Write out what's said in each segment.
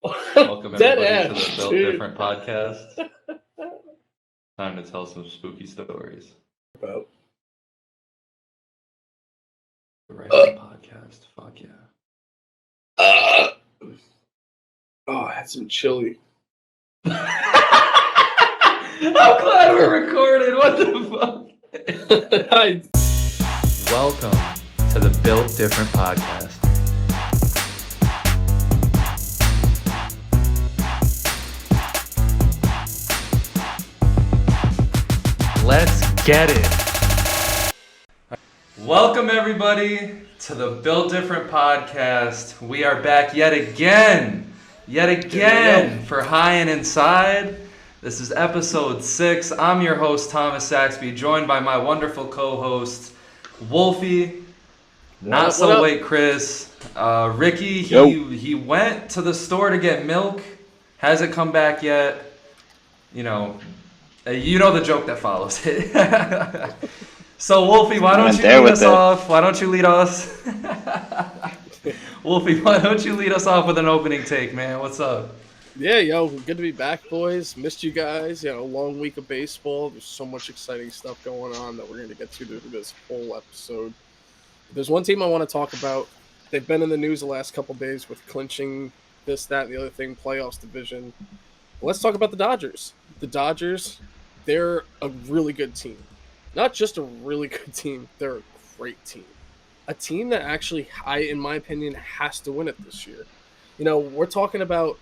Welcome Dead everybody to ass, the Built dude. Different podcast. Time to tell some spooky stories. About. The Wrestling Podcast. Fuck yeah. I had some chili. I'm glad we're recorded. What the fuck? Welcome to the Built Different podcast. Let's get it. Welcome everybody to the Built Different podcast. We are back yet again for High and Inside. This is episode 6. I'm your host Thomas Saxby, joined by my wonderful co-host Wolfie, not so late Chris, Ricky. He went to the store to get milk, hasn't come back yet. You know the joke that follows it. So Wolfie, why don't you lead us off? Why don't you lead us? Wolfie, why don't you lead us off with an opening take, man? What's up? Yeah, good to be back, boys. Missed you guys. Long week of baseball. There's so much exciting stuff going on that we're going to get to through this whole episode. There's one team I want to talk about. They've been in the news the last couple days with clinching this, that, and the other thing, playoffs division. Let's talk about the Dodgers. The Dodgers, they're a really good team. Not just a really good team, they're a great team. A team that actually, in my opinion, has to win it this year. We're talking about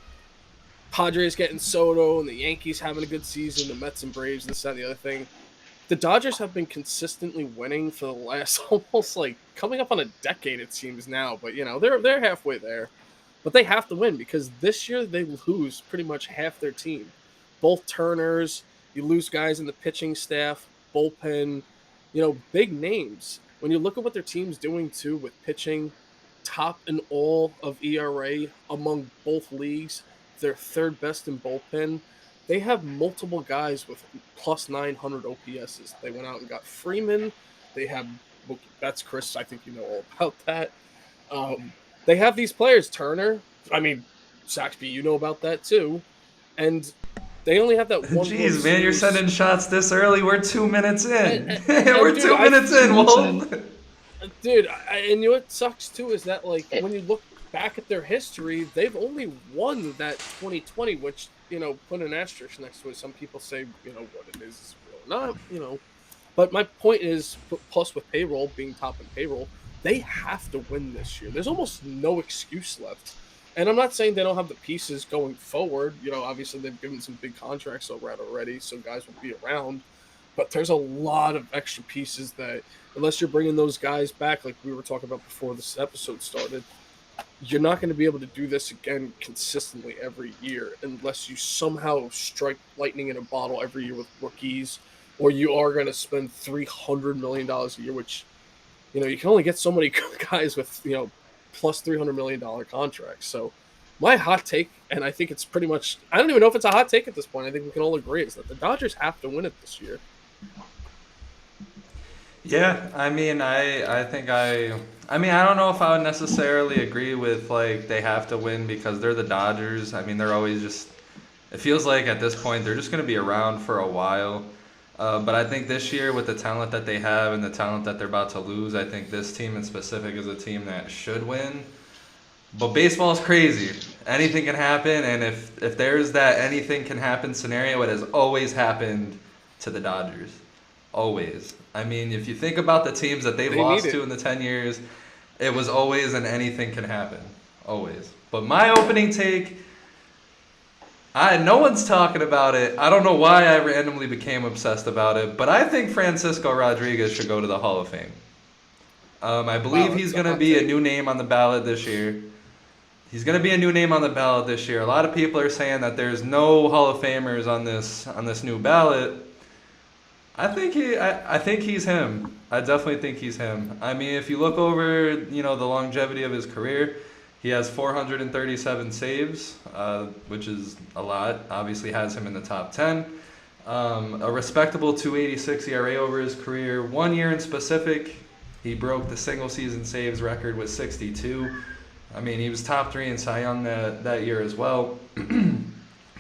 Padres getting Soto and the Yankees having a good season, the Mets and Braves, this, that, and the other thing. The Dodgers have been consistently winning for the last almost coming up on a decade, it seems now. But, they're halfway there. But they have to win because this year they lose pretty much half their team. Both Turners, you lose guys in the pitching staff, bullpen, big names. When you look at what their team's doing, too, with pitching, top in all of ERA among both leagues, they're third best in bullpen. They have multiple guys with plus 900 OPSs. They went out and got Freeman. They have, that's Chris, I think you know all about that. They have these players, Turner. Saxby, you know about that too. And they only have that one. Jeez, man, you're sending shots this early. We're 2 minutes in. We're 2 minutes in, Wolf. Dude, and you know what sucks too is that when you look back at their history, they've only won that 2020, which put an asterisk next to it. Some people say what it is real not, But my point is, plus with payroll being top in payroll, they have to win this year. There's almost no excuse left. And I'm not saying they don't have the pieces going forward. Obviously they've given some big contracts already, so guys will be around. But there's a lot of extra pieces that, unless you're bringing those guys back, like we were talking about before this episode started, you're not going to be able to do this again consistently every year unless you somehow strike lightning in a bottle every year with rookies, or you are going to spend $300 million a year, which, you can only get so many guys with, plus $300 million contracts. So my hot take, and I think it's pretty much, I don't even know if it's a hot take at this point. I think we can all agree is that the Dodgers have to win it this year. Yeah, I don't know if I would necessarily agree with they have to win because they're the Dodgers. They're always just, it feels like at this point they're just going to be around for a while. But I think this year with the talent that they have and the talent that they're about to lose, I think this team in specific is a team that should win. But baseball is crazy. Anything can happen, and if there's that anything can happen scenario, it has always happened to the Dodgers. Always. If you think about the teams that they've lost to in the 10 years, it was always an anything can happen. Always. But my opening take, no one's talking about it. I don't know why I randomly became obsessed about it, but I think Francisco Rodriguez should go to the Hall of Fame. I believe he's going to be a new name on the ballot this year. A lot of people are saying that there's no Hall of Famers on this new ballot. I think he's him. I definitely think he's him. If you look over, the longevity of his career, he has 437 saves, which is a lot. Obviously has him in the top 10. A respectable 2.86 ERA over his career. 1 year in specific, he broke the single season saves record with 62. I mean, he was top 3 in Cy Young that year as well.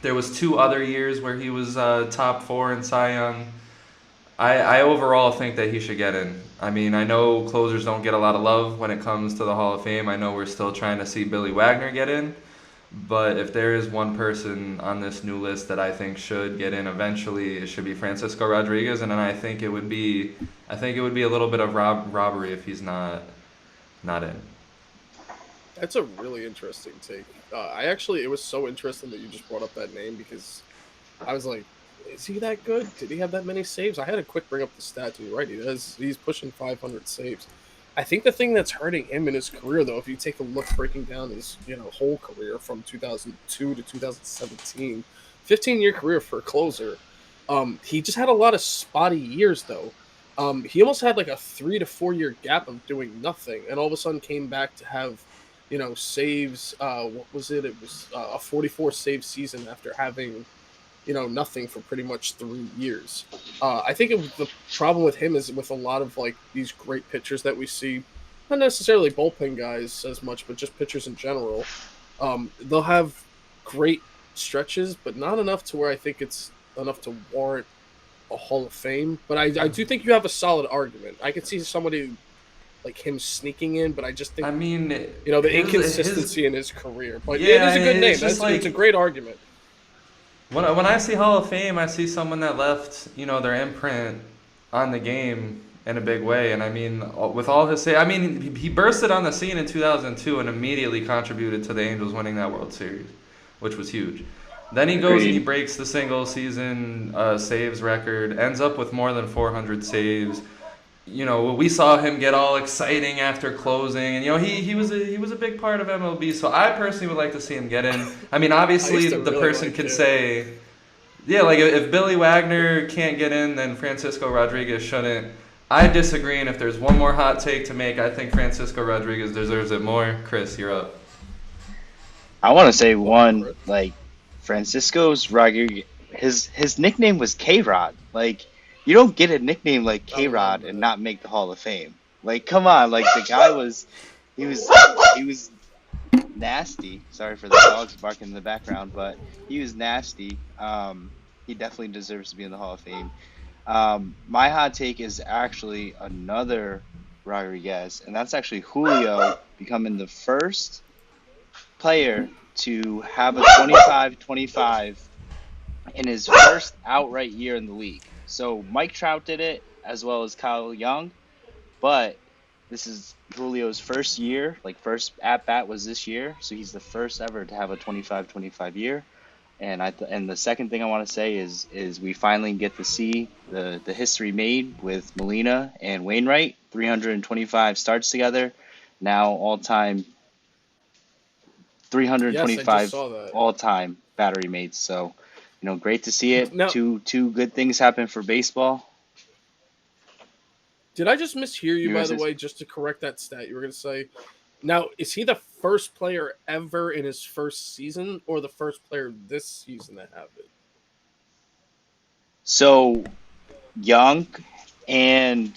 There was 2 other years where he was top 4 in Cy Young. I overall think that he should get in. I mean, I know closers don't get a lot of love when it comes to the Hall of Fame. I know we're still trying to see Billy Wagner get in. But if there is one person on this new list that I think should get in eventually, it should be Francisco Rodriguez, and then I think it would be a little bit of robbery if he's not in. That's a really interesting take. It was so interesting that you just brought up that name because I was like, is he that good? Did he have that many saves? I had to quick bring up the stats. You're right. He's pushing 500 saves. I think the thing that's hurting him in his career, though, if you take a look breaking down his whole career from 2002 to 2017, 15-year career for a closer, he just had a lot of spotty years, though. He almost had like a 3 to 4 year gap of doing nothing, and all of a sudden came back to have saves. What was it? It was a 44 save season after having nothing for pretty much 3 years. I think the problem with him is with a lot of like these great pitchers that we see, not necessarily bullpen guys as much, but just pitchers in general. They'll have great stretches, but not enough to where I think it's enough to warrant a Hall of Fame. But I do think you have a solid argument. I could see somebody like him sneaking in, but I just think I mean, the inconsistency in his career. But Yeah, it is a good name. just like- It's a great argument. when I see Hall of Fame, I see someone that left their imprint on the game in a big way. And I mean, with all his say, I mean, he bursted on the scene in 2002 and immediately contributed to the Angels winning that World Series, which was huge. Then he goes and he breaks the single season saves record, ends up with more than 400 saves. We saw him get all exciting after closing, and he was a big part of MLB. So I personally would like to see him get in. I mean, obviously the really person like could it. say, yeah, like if Billy Wagner can't get in, then Francisco Rodriguez shouldn't. I disagree, and if there's one more hot take to make, I think Francisco Rodriguez deserves it more. Chris, you're up. I want to say one, like, Francisco's Rodriguez, his nickname was K-Rod. Like, you don't get a nickname like K-Rod and not make the Hall of Fame. Like, come on, like, the guy he was nasty. Sorry for the dogs barking in the background, but he was nasty. He definitely deserves to be in the Hall of Fame. My hot take is actually another Rodriguez, and that's actually Julio becoming the first player to have a 25-25 in his first outright year in the league. So Mike Trout did it as well as Kyle Young, but this is Julio's first year, like first at bat was this year, so he's the first ever to have a 25-25 year. And and the second thing I want to say is we finally get to see the history made with Molina and Wainwright, 325 starts together, now all-time 325 all-time battery mates. So, great to see it. Now, Two good things happen for baseball. did I just mishear you, You by guys the is- way, just to correct that stat you were going to say? Now, is he the first player ever in his first season or the first player this season to have it? So, Young and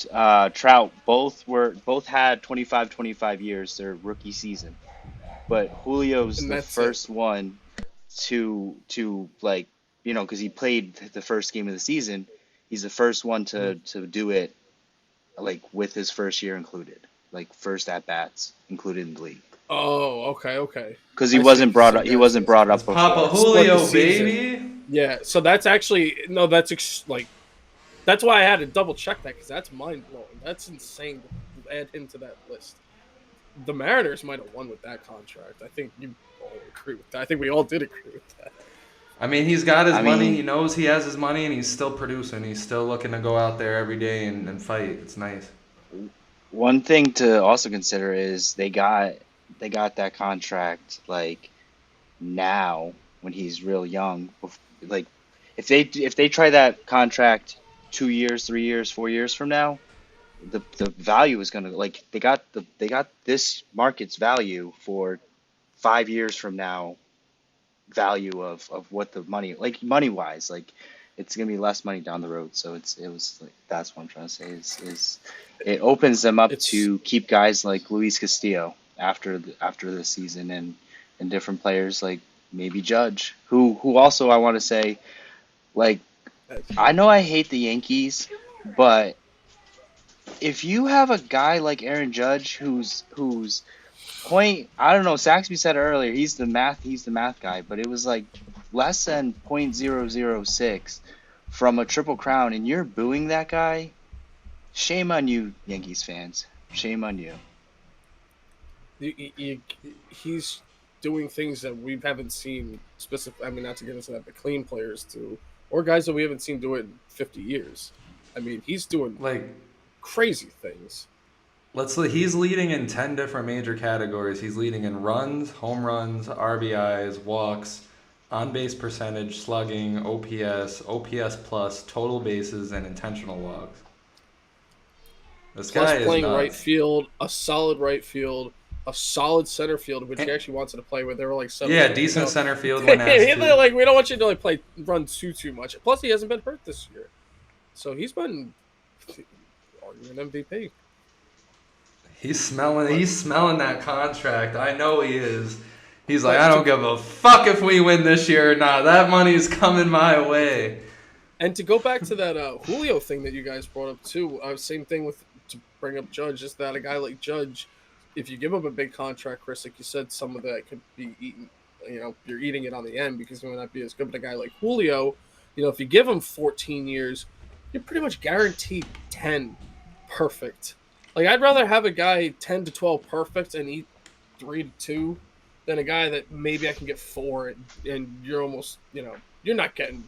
Trout both had 25-25 years their rookie season, but Julio's And the that's first one to like because he played the first game of the season. He's the first one to do it like with his first year included, like first at bats included in the league. Oh, okay. Because he wasn't brought up. He wasn't brought up Papa before. Julio, Split the season. baby. Yeah, so that's actually that's why I had to double check that because that's mind blowing. That's insane to add him to that list. The Mariners might have won with that contract. I think you all agree with that. I think we all did agree with that. I mean, he's got his I money. mean- He knows he has his money, and he's still producing. He's still looking to go out there every day and fight. It's nice. One thing to also consider is they got that contract like now when he's real young. Like if they try that contract 2 years, 3 years, 4 years from now, the value is gonna like they got this market's value for 5 years from now. Value of what the money like money wise like it's gonna be less money down the road. So it was like that's what I'm trying to say is it opens them up to keep guys like Luis Castillo after the season, and different players like maybe Judge, who also I want to say, like, I know I hate the Yankees, but if you have a guy like Aaron Judge who's point, I don't know, Saxby said it earlier, he's the math guy, but it was like less than .006 from a triple crown, and you're booing that guy. Shame on you, Yankees fans. Shame on you. He's doing things that we haven't seen specific. I mean, not to get into that, but clean players do, or guys that we haven't seen do it in 50 years. I mean, he's doing Like, crazy things. he's leading in 10 different major categories. He's leading in runs, home runs, RBIs, walks, on base percentage, slugging, OPS plus, total bases, and intentional walks. This Plus guy is playing right nuts. field, a solid right field, a solid center field, which he And- actually wanted to play with. They were like, Yeah, decent center field when asked They're to. like, we don't want you to run too much. Plus, he hasn't been hurt this year, so he's been arguing MVP. He's smelling that contract. I know he is. He's like, But I to- don't give a fuck if we win this year or not. That money's coming my way. And to go back to that Julio thing that you guys brought up too, same thing with to bring up Judge, is that a guy like Judge, if you give him a big contract, Chris, like you said, some of that could be eaten. You know, you're eating it on the end because he might not be as good. But a guy like Julio, you know, if you give him 14 years, you're pretty much guaranteed 10 perfect. Like I'd rather have a guy 10 to 12 perfect and eat 3 to 2 than a guy that maybe I can get 4 and you're almost, you know, you're not getting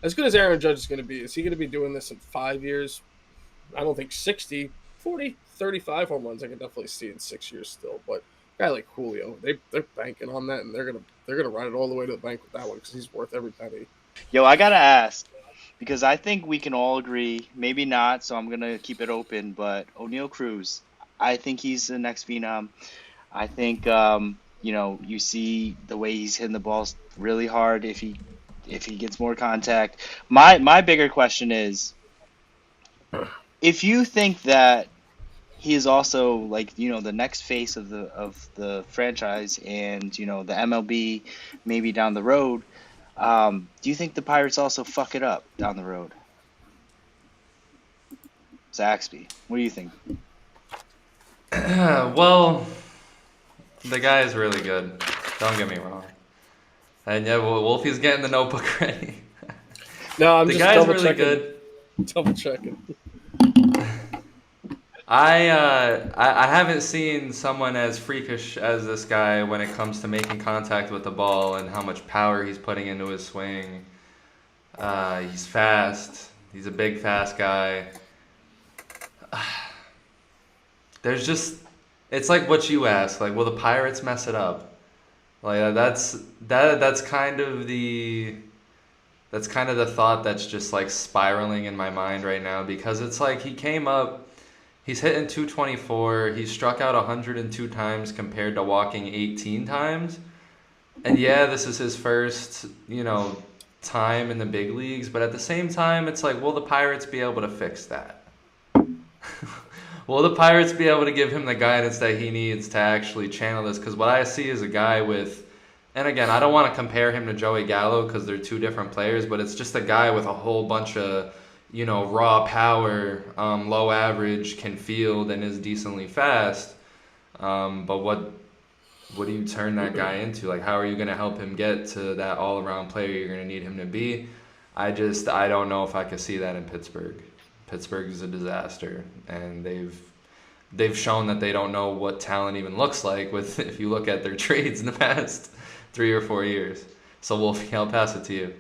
as good as Aaron Judge is going to be. Is he going to be doing this in 5 years? I don't think 60, 40, 35 home runs I can definitely see in 6 years still. But a guy like Julio, they're banking on that, and they're gonna ride it all the way to the bank with that one because he's worth every penny. Yo, I gotta ask, because I think we can all agree, maybe not, so I'm gonna keep it open, but ONeil Cruz, I think he's the next phenom. I think you know, you see the way he's hitting the balls really hard if he gets more contact. My bigger question is, if you think that he is also, like, you know, the next face of the franchise and, you know, the MLB maybe down the road, do you think the Pirates also fuck it up down the road? Zaxby, what do you think? Well, the guy is really good. Don't get me wrong. And yeah, Wolfie's getting the notebook ready. No, I'm The just guy's double really checking. good. Double checking. I haven't seen someone as freakish as this guy when it comes to making contact with the ball and how much power he's putting into his swing. He's fast. He's a big, fast guy. There's just, it's like what you asked. Like, will the Pirates mess it up? Like that's kind of the thought that's just like spiraling in my mind right now, because it's like he came up. He's hitting 224. He struck out 102 times compared to walking 18 times. And yeah, this is his first, you know, time in the big leagues. But at the same time, it's like, will the Pirates be able to fix that? Will the Pirates be able to give him the guidance that he needs to actually channel this? Because what I see is a guy with, and again, I don't want to compare him to Joey Gallo because they're two different players, but it's just a guy with a whole bunch of, you know, raw power, low average, can field, and is decently fast. But what do you turn that guy into? Like, how are you going to help him get to that all-around player you're going to need him to be? I don't know if I could see that in Pittsburgh. Pittsburgh is a disaster, and they've shown that they don't know what talent even looks like with, if you look at their trades in the past 3 or 4 years. So Wolfie, I'll pass it to you.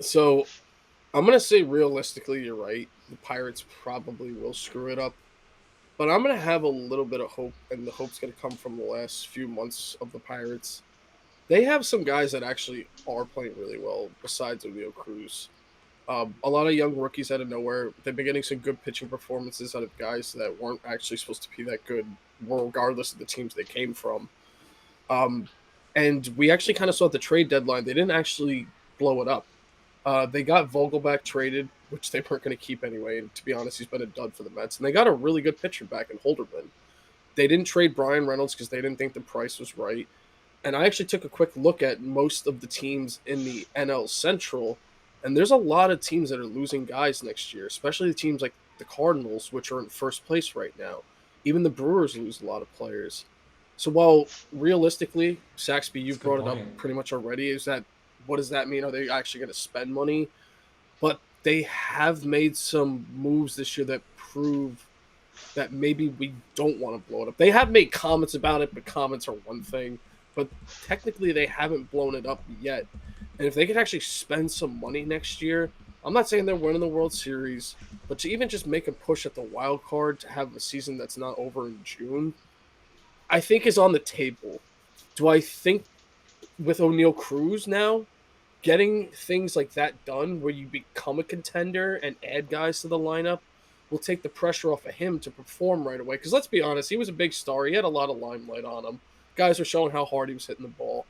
So I'm gonna say realistically, you're right. The Pirates probably will screw it up, but I'm gonna have a little bit of hope, and the hope's gonna come from the last few months of the Pirates. They have some guys that actually are playing really well besides ONeil Cruz. A lot of young rookies out of nowhere. They've been getting some good pitching performances out of guys that weren't actually supposed to be that good, regardless of the teams they came from. And we actually kind of saw at the trade deadline, they didn't actually blow it up. They got Vogelback traded, which they weren't going to keep anyway. And to be honest, he's been a dud for the Mets. And they got a really good pitcher back in Holderman. They didn't trade Brian Reynolds because they didn't think the price was right. And I actually took a quick look at most of the teams in the NL Central, and there's a lot of teams that are losing guys next year, especially the teams like the Cardinals, which are in first place right now. Even the Brewers lose a lot of players. So while realistically, Saxby, you That's a good brought it up point. pretty much already, is that what does that mean? Are they actually going to spend money? But they have made some moves this year that prove that maybe we don't want to blow it up. They have made comments about it, but comments are one thing. But technically, they haven't blown it up yet. And if they could actually spend some money next year, I'm not saying they're winning the World Series, but to even just make a push at the wild card to have a season that's not over in June, I think is on the table. Do I think with ONeil Cruz now, getting things like that done where you become a contender and add guys to the lineup will take the pressure off of him to perform right away. Because let's be honest, he was a big star. He had a lot of limelight on him. Guys were showing how hard he was hitting the ball.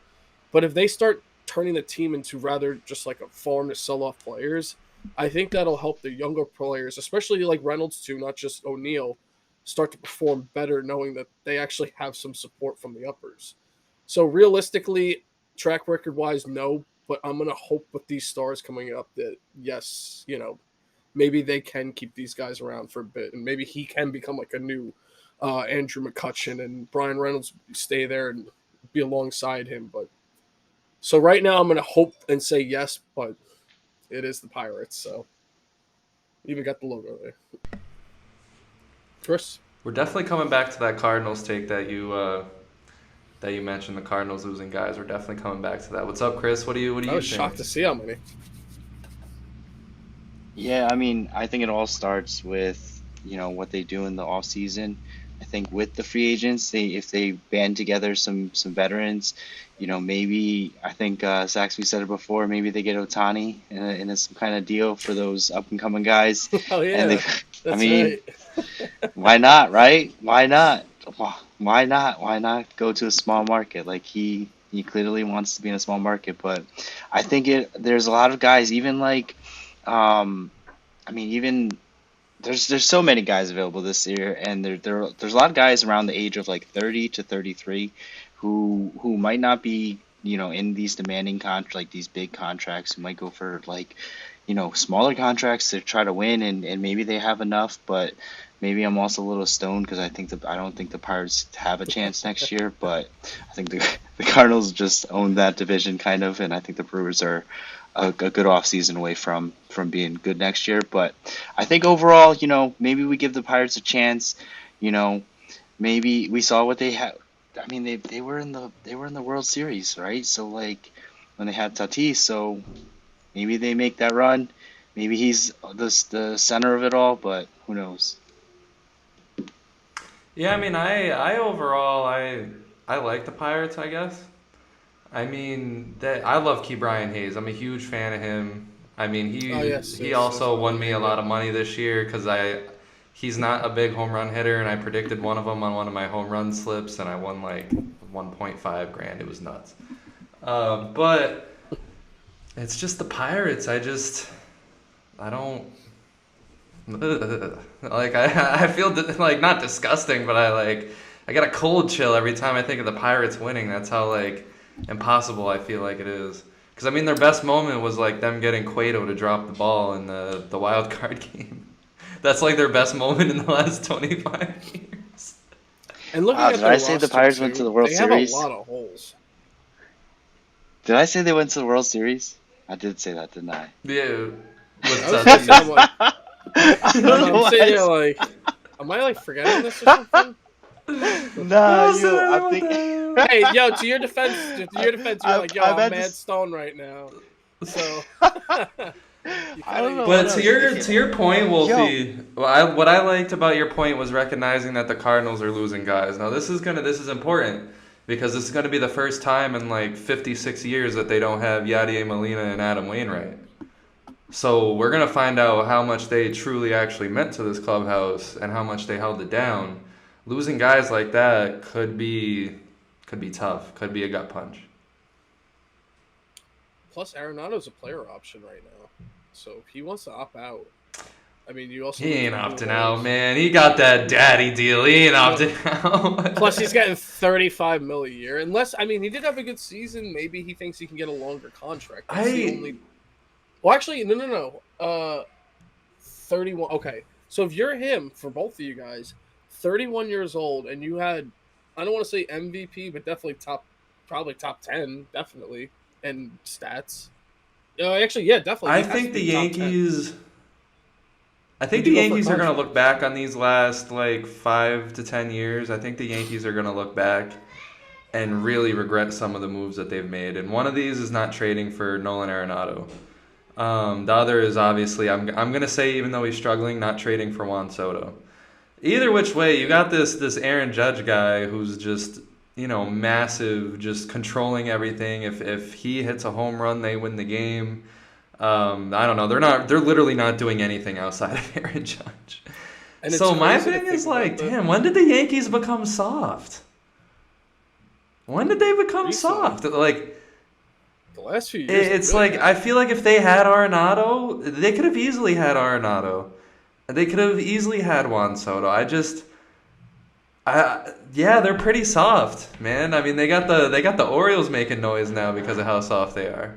But if they start turning the team into rather just like a farm to sell off players, I think that'll help the younger players, especially like Reynolds too, not just ONeil, start to perform better knowing that they actually have some support from the uppers. So realistically, track record wise, no, but I'm gonna hope with these stars coming up that yes, maybe they can keep these guys around for a bit, and maybe he can become like a new Andrew McCutcheon, and Brian Reynolds stay there and be alongside him. But so right now, I'm gonna hope and say yes, but it is the Pirates, so even got the logo there. Chris, We're definitely coming back to that Cardinals take that you mentioned. The Cardinals losing guys. We're definitely coming back to that. What's up, Chris? What do you I was think? shocked to see how many. Yeah, I mean, I think it all starts with, what they do in the off season. I think with the free agents, if they band together some veterans, maybe I think Saxby said it before, maybe they get Otani in some kind of deal for those up and coming guys, Oh and yeah, they, I that's mean, right. why not, right? Why not? Why not? Why not go to a small market? Like he clearly wants to be in a small market, but I think there's a lot of guys, even like, even there's so many guys available this year, and there's a lot of guys around the age of like 30 to 33 who might not be in these demanding like these big contracts, who might go for like smaller contracts to try to win, and maybe they have enough, but maybe I'm also a little stoned because I don't think the Pirates have a chance next year, but I think the Cardinals just own that division kind of, and I think the Brewers are a good off season away from being good next year. But I think overall, maybe we give the Pirates a chance. Maybe we saw what they had. I mean, they were in the World Series, right? So like when they had Tatis, so maybe they make that run. Maybe he's the center of it all, but who knows? Yeah, I mean, I overall I like the Pirates. I guess. I mean, that I love Key Brian Hayes. I'm a huge fan of him. I mean, Oh yes, he yes, that's also my won me a name. lot Yep. of money this year because he's not a big home run hitter, and I predicted one of them on one of my home run slips, and I won like 1.5 grand. It was nuts. But it's just the Pirates. I don't like I feel like not disgusting, but I get a cold chill every time I think of the Pirates winning. That's how like impossible I feel like it is. Because I mean, their best moment was like them getting Cueto to drop the ball in the wild card game. That's like their best moment in the last 25 years. And looking Wow, at did their I say the roster Pirates went to too, the World they have a Series? lot of holes. Did I say they went to the World Series? I did say that, didn't I? Yeah, with I was gonna say, I'm like, I don't know I'm why. sitting there like, am I like forgetting this or something? Nah, No, you. sorry I'm about thinking. that. Hey, yo, to your defense, you're like, yo, I I'm meant to. mad stone right now. So I don't know you what But kind I of to was need your to. thinking. to your point, Yo, Wolfie, what I liked about your point was recognizing that the Cardinals are losing guys. Now this is important because this is gonna be the first time in like 56 years that they don't have Yadier Molina and Adam Wainwright. So we're gonna find out how much they truly actually meant to this clubhouse and how much they held it down. Losing guys like that could be tough. Could be a gut punch. Plus, Arenado's a player option right now, so if he wants to opt out, I mean, you also He lose ain't Julio opting out, Jones. man. He got that daddy deal. He ain't opting out. Plus, he's getting $35 million a year. Unless, I mean, he did have a good season. Maybe he thinks he can get a longer contract. That's the only. Well, actually, no. 31. Okay, so if you're him, for both of you guys, 31 years old, and you had, I don't want to say MVP, but definitely probably top 10, definitely, and stats. Actually, yeah, definitely. I He has think to the be top 10. Yankees. I think Would the you go for a Yankees are going to contract? look back on these last like 5 to 10 years. I think the Yankees are going to look back and really regret some of the moves that they've made. And one of these is not trading for Nolan Arenado. The other is obviously I'm going to say, even though he's struggling, not trading for Juan Soto. Either which way, you got this Aaron Judge guy who's just, massive, just controlling everything. If he hits a home run, they win the game. I don't know. They're literally not doing anything outside of Aaron Judge. And it's So my crazy to thing is think about like, that. damn, when did the Yankees become soft? When did they become Recently. soft? Like, The last few years, it's they've like been I feel like if they had Arenado, they could have easily had Arenado. They could have easily had Juan Soto. Yeah, they're pretty soft, man. I mean, they got the Orioles making noise now because of how soft they are.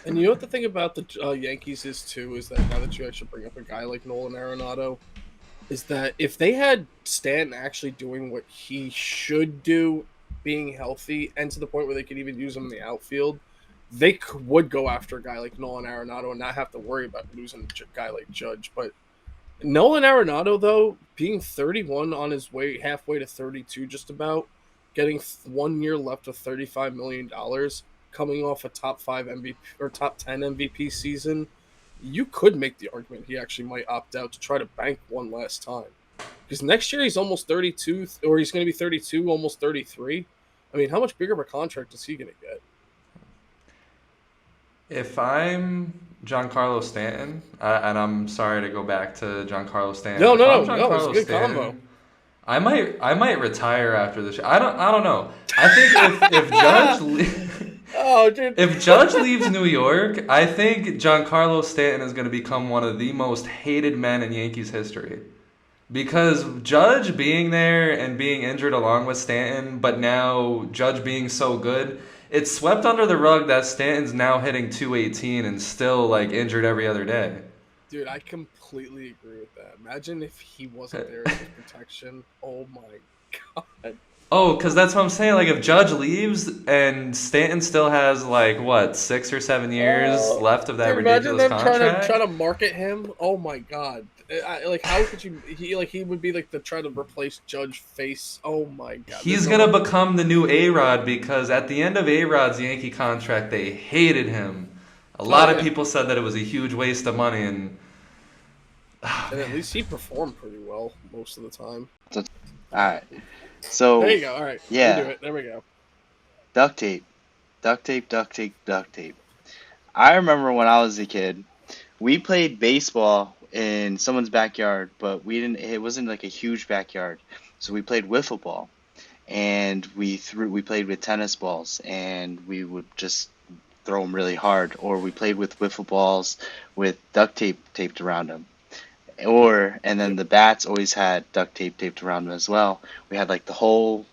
And you know what the thing about the Yankees is too is that now that you actually bring up a guy like Nolan Arenado, is that if they had Stanton actually doing what he should do, being healthy, and to the point where they could even use him in the outfield, they would go after a guy like Nolan Arenado and not have to worry about losing a guy like Judge. But Nolan Arenado, though, being 31 on his way halfway to 32, just about getting 1 year left of $35 million, coming off a top 5 MVP or top 10 MVP season, you could make the argument he actually might opt out to try to bank one last time. Because next year he's almost 32, or he's going to be 32, almost 33. I mean, how much bigger of a contract is he going to get? If I'm Giancarlo Stanton, and I'm sorry to go back to Giancarlo Stanton. No, if I'm no, it's a Giancarlo good Stanton, combo. I might retire after this. I don't know. I think if Judge Oh, dude. if Judge leaves New York, I think Giancarlo Stanton is going to become one of the most hated men in Yankees history. Because Judge being there and being injured along with Stanton, but now Judge being so good, it's swept under the rug that Stanton's now hitting 218 and still like injured every other day. Dude, I completely agree with that. Imagine if he wasn't there as his protection. Oh my god. Oh, because that's what I'm saying. Like, if Judge leaves and Stanton still has, like, what, 6 or 7 years left of that Dude, imagine ridiculous them contract? trying to market him. Oh my god. How could you? He would be like the try to replace Judge face. Oh my god. He's going to become the new A-Rod because at the end of A-Rod's Yankee contract, they hated him. A lot of people said that it was a huge waste of money, and at least he performed pretty well most of the time. All right. So there you go. All right. Yeah. We do it. There we go. Duct tape. Duct tape, duct tape, duct tape. I remember when I was a kid, we played baseball in someone's backyard, but it wasn't like a huge backyard. So we played wiffle ball. And we played with tennis balls, and we would just throw them really hard. Or we played with wiffle balls with duct tape taped around them. And then the bats always had duct tape taped around them as well. We had like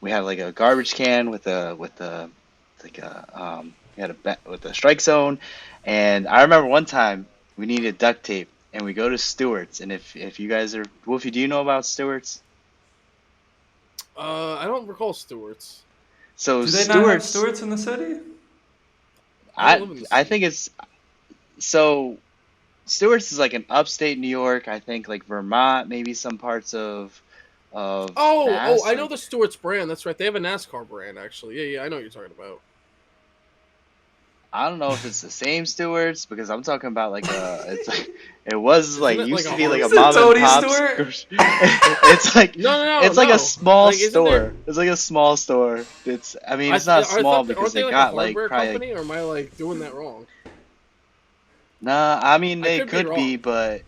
we had like a garbage can with a strike zone. And I remember one time we needed duct tape, and we go to Stewart's. And if you guys are Wolfie, do you know about Stewart's? I don't recall Stewart's. So do they not have Stewart's in the city? I think it's so. Stewart's is like an upstate New York, I think, like Vermont, maybe some parts of Mass. I know the Stewart's brand. That's right. They have a NASCAR brand, actually. Yeah, I know what you're talking about. I don't know if it's the same Stewart's because I'm talking about like it was like used to be like a mom and pop store. It's like it's like a small store. It's like a small store. It's not small because they got like probably company, or am I like doing that wrong? Nah, I mean they could be, but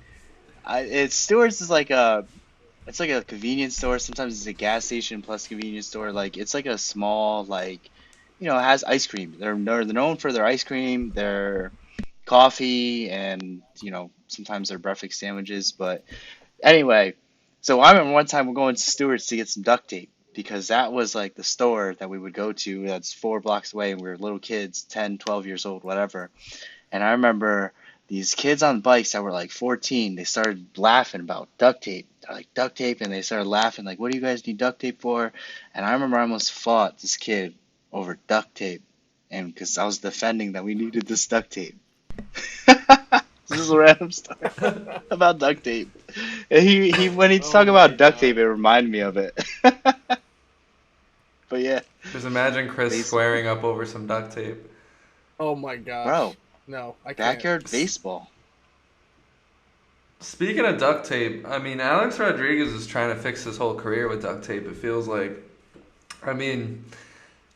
it's Stewart's is like it's like a convenience store. Sometimes it's a gas station plus convenience store. Like it's like a small like has ice cream. They're known for their ice cream, their coffee, and sometimes their breakfast sandwiches. But anyway, so I remember one time we're going to Stewart's to get some duct tape because that was like the store that we would go to that's 4 blocks away, and we were little kids, 10, 12 years old, whatever. And I remember these kids on bikes that were like 14, they started laughing about duct tape. They're like, duct tape, and they started laughing like, what do you guys need duct tape for? And I remember I almost fought this kid over duct tape, and because I was defending that we needed this duct tape. This is a random story about duct tape. And he when he's talking about duct tape, it reminded me of it. But yeah, Just imagine Chris squaring up over some duct tape. Oh my gosh. bro, No, I can't. backyard baseball. Speaking of duct tape, I mean, Alex Rodriguez is trying to fix his whole career with duct tape. It feels like, I mean,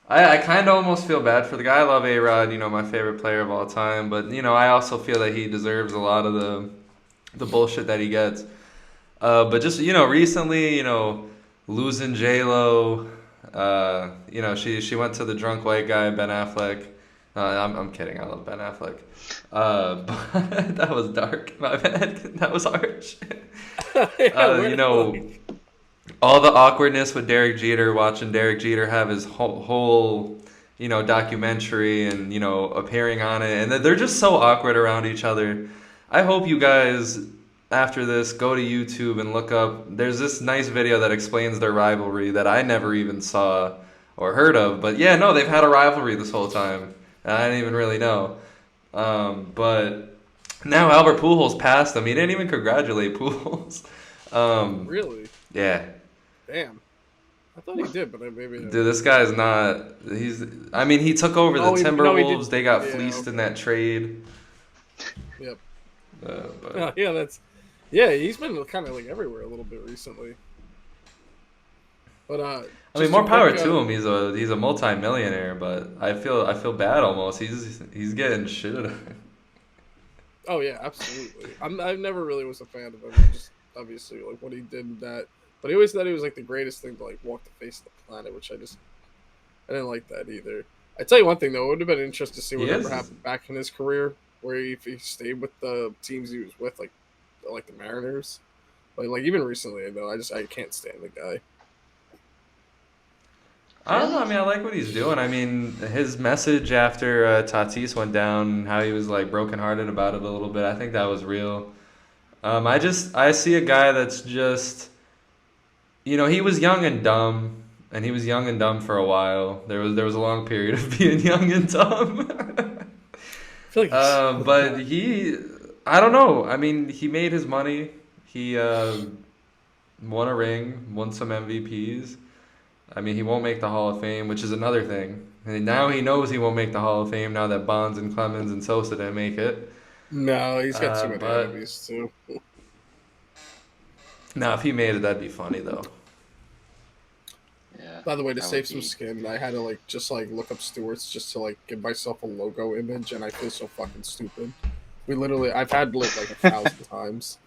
I kind of almost feel bad for the guy. I love A-Rod, my favorite player of all time. But, I also feel that he deserves a lot of the bullshit that he gets. But just, recently, losing J-Lo, she went to the drunk white guy, Ben Affleck. I'm kidding. I love Ben Affleck. But that was dark. My bad. That was harsh. All the awkwardness with Derek Jeter, watching Derek Jeter have his whole documentary and, appearing on it. And they're just so awkward around each other. I hope you guys, after this, go to YouTube and look up. There's this nice video that explains their rivalry that I never even saw or heard of. But yeah, no, they've had a rivalry this whole time. And I didn't even really know. But now Albert Pujols passed him. He didn't even congratulate Pujols. Really? Yeah. Damn. I thought he did, but maybe. Dude, this guy's not. He took over the Timberwolves. They got fleeced in that trade. Yep. But he's been kind of like everywhere a little bit recently. But more power to him. He's a multi-millionaire, but I feel bad almost. He's getting shit. Oh yeah, absolutely. I never really was a fan of him. Just obviously like what he did in that. But he always thought he was like the greatest thing to like walk the face of the planet, which I didn't like that either. I tell you one thing though, it would have been interesting to see whatever happened back in his career, where if he stayed with the teams he was with, like the Mariners, like even recently though, I can't stand the guy. I don't know. I like what he's doing. His message after Tatis went down, how he was like brokenhearted about it a little bit. I think that was real. I see a guy that's just. He was young and dumb, and he was young and dumb for a while. There was a long period of being young and dumb. I feel like but I don't know. He made his money. He won a ring, won some MVPs. He won't make the Hall of Fame, which is another thing. And now he knows he won't make the Hall of Fame now that Bonds and Clemens and Sosa didn't make it. No, he's got too many enemies too. Now, if he made it, that'd be funny though. Yeah. By the way, to save some skin, I had to look up Stewart's just to give myself a logo image, and I feel so fucking stupid. I've had like 1,000 times.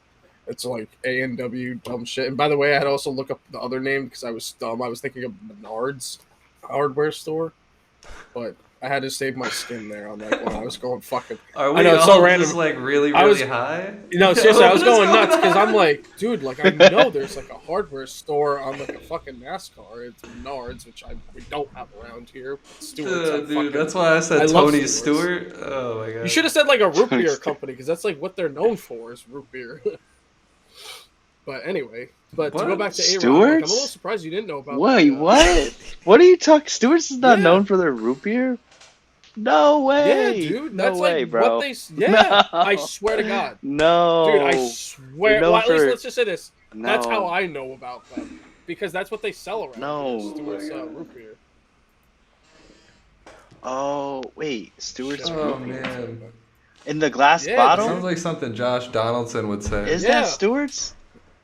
It's like A&W dumb shit. And by the way, I had to also look up the other name because I was dumb. I was thinking of Menards hardware store, but I had to save my skin there on when I was going fucking. Are we all so random. Just really high? Seriously, I was going nuts because I'm like, dude, I know there's a hardware store on a fucking NASCAR. It's Menards, which we don't have around here. Stewart's, dude, that's why I said Tony Stewart. Oh my god. You should have said a root beer company because that's what they're known for is root beer. But anyway, to go back to A-Rod, I'm a little surprised you didn't know about. Wait, what? What are you talking? Stewart's is not known for their root beer. No way. Yeah, dude. No That's way, bro. No. I swear to God. No. Dude, I swear. Well, at least let's just say this. No. That's how I know about them. Because that's what they sell around. No. Stewart's root beer. Oh, wait. Stewart's root beer. Man. In the glass bottle? Sounds like something Josh Donaldson would say. Is that Stewart's?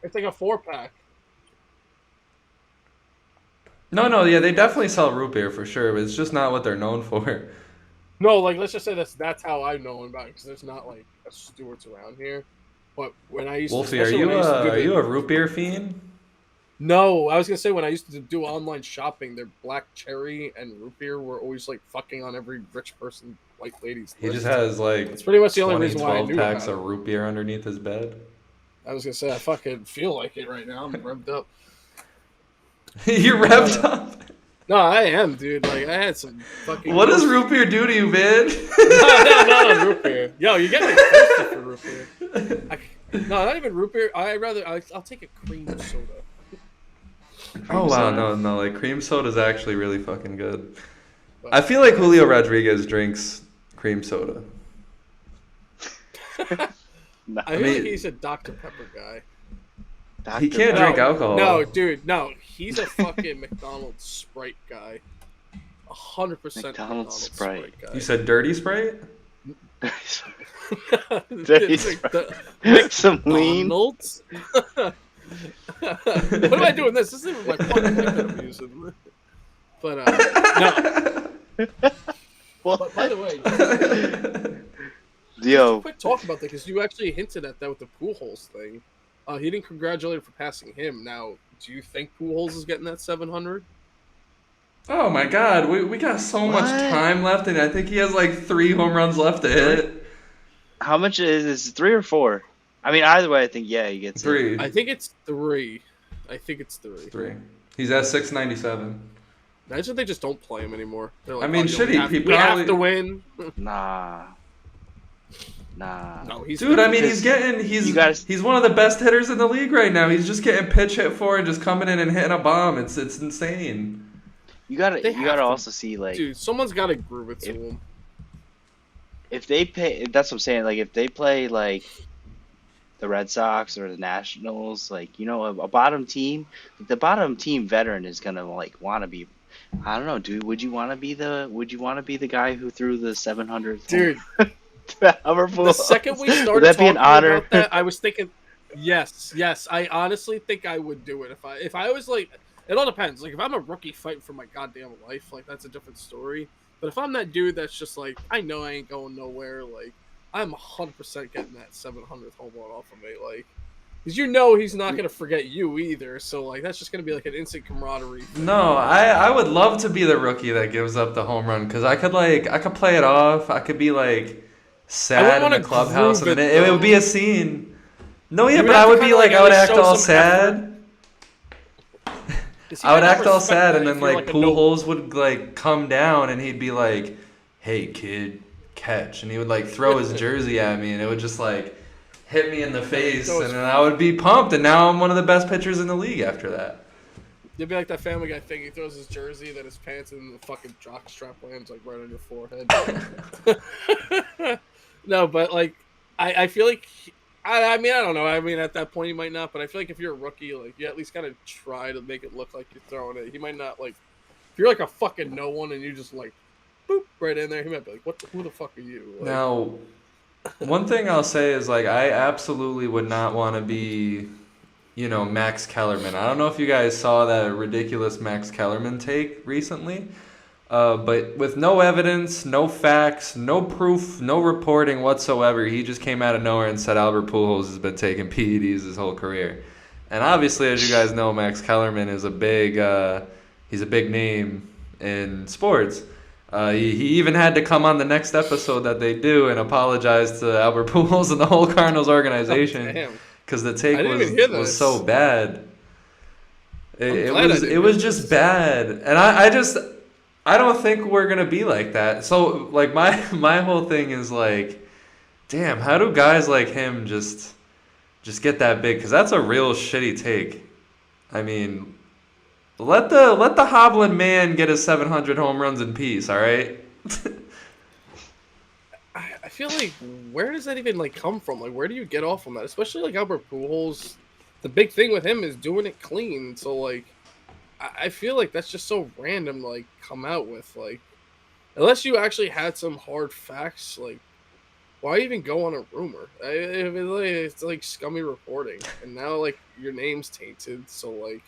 It's like a 4-pack. No, yeah, they definitely sell root beer for sure, but it's just not what they're known for. No, let's just say that's how I know about it, because there's not a Stewart's around here. But when I used Wolfie, are you a root beer fiend? No, I was gonna say when I used to do online shopping, their black cherry and root beer were always like fucking on every rich person, white lady's He just list. has like That's pretty much the only 20, reason why I 12 knew packs about of it. root beer underneath his bed. I was gonna say I fucking feel like it right now. I'm revved up. You're revved up. No, I am, dude. Like I had some fucking. What does root beer do to you, man? No, root beer. Yo, you get me thirsty for root beer. No, not even root beer. I'll take a cream soda. Oh wow, no, like cream soda is actually really fucking good. But I feel like Julio Rodriguez drinks cream soda. I feel like he's a Dr. Pepper guy. He can't drink alcohol. No, dude, no. He's a fucking McDonald's Sprite guy. 100% McDonald's Sprite guy. You said dirty Sprite? Dirty Sprite. Mix some lean. McDonald's? What am I doing this? This isn't my fucking mic that I'm using. But, no. Well, But by the way, yo, quick talk about that because you actually hinted at that with the Pujols thing. He didn't congratulate him for passing him. Now, do you think Pujols is getting that 700? Oh my god, we got so much time left, and I think he has like 3 home runs left to hit. how much is it, 3 or 4? I mean, either way, I think he gets 3. I think it's 3. 3. He's at 697. Imagine they just don't play him anymore. They're like, I mean, oh, yo, shit, we have to win. Nah. No, he's Dude, I mean, He's he's one of the best hitters in the league right now. He's just getting pitch hit for and just coming in and hitting a bomb. It's insane. You gotta also see like, dude, someone's got to groove it to him. if they pay. That's what I'm saying. Like if they play like the Red Sox or the Nationals, like a bottom team, the bottom team veteran is gonna like want to be. I don't know, dude. Would you want to be the guy who threw the 700th? Dude, Liverpool. the second we started Would that be talking an honor? about that, I was thinking, yes. I honestly think I would do it if I was like. It all depends. Like if I'm a rookie fighting for my goddamn life, like that's a different story. But if I'm that dude that's just like, I know I ain't going nowhere, like I'm 100% getting that 700th home run off of me, like. Because he's not going to forget you either, so like that's just going to be like an instant camaraderie thing. No, I would love to be the rookie that gives up the home run because I could play it off. I could be like sad in the clubhouse and then it would be a scene. No, yeah, but I would be like I would act all sad. I would act all sad and then like Pujols would like come down and he'd be like, "Hey kid, catch," and he would like throw his jersey at me and it would just like hit me in the face and then I would be pumped and now I'm one of the best pitchers in the league after that. You'd be like that Family Guy thing. He throws his jersey, then his pants, and the fucking jock strap lands like right on your forehead. No, but like, I feel like, I mean, I don't know. I mean, at that point, he might not, but I feel like if you're a rookie, like, you at least gotta try to make it look like you're throwing it. He might not, like, if you're like a fucking no one and you just like, boop, right in there, he might be like, who the fuck are you? Like, now, one thing I'll say is like, I absolutely would not want to be, Max Kellerman. I don't know if you guys saw that ridiculous Max Kellerman take recently. But with no evidence, no facts, no proof, no reporting whatsoever, he just came out of nowhere and said Albert Pujols has been taking PEDs his whole career. And obviously, as you guys know, Max Kellerman is he's a big name in sports. He even had to come on the next episode that they do and apologize to Albert Pujols and the whole Cardinals organization because the take was so bad. It was just bad, and I don't think we're gonna be like that. So like my whole thing is like, damn, how do guys like him just get that big? Because that's a real shitty take. I mean, let the hobbling man get his 700 home runs in peace. All right. I feel like where does that even like come from? Like where do you get off on that? Especially like Albert Pujols. The big thing with him is doing it clean. So like. I feel like that's just so random to like come out with, like, unless you actually had some hard facts, like, why even go on a rumor? It's like scummy reporting, and now like your name's tainted, so like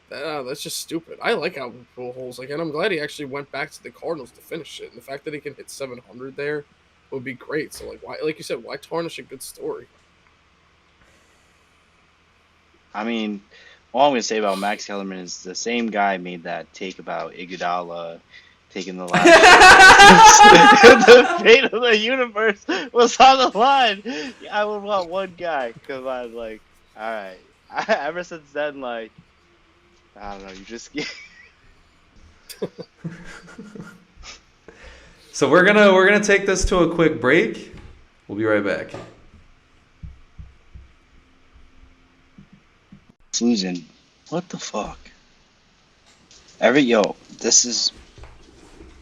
that's just stupid. I like Albert Pujols, like, and I'm glad he actually went back to the Cardinals to finish it, and the fact that he can hit 700 there would be great. So like, why, like you said, why tarnish a good story? I mean, all I'm gonna say about Max Kellerman is the same guy made that take about Iguodala taking the last shot. The fate of the universe was on the line. I would want one guy. Cause I'm like, all right. Ever since then, like, I don't know. You just So we're gonna take this to a quick break. We'll be right back. losing. What the fuck? This is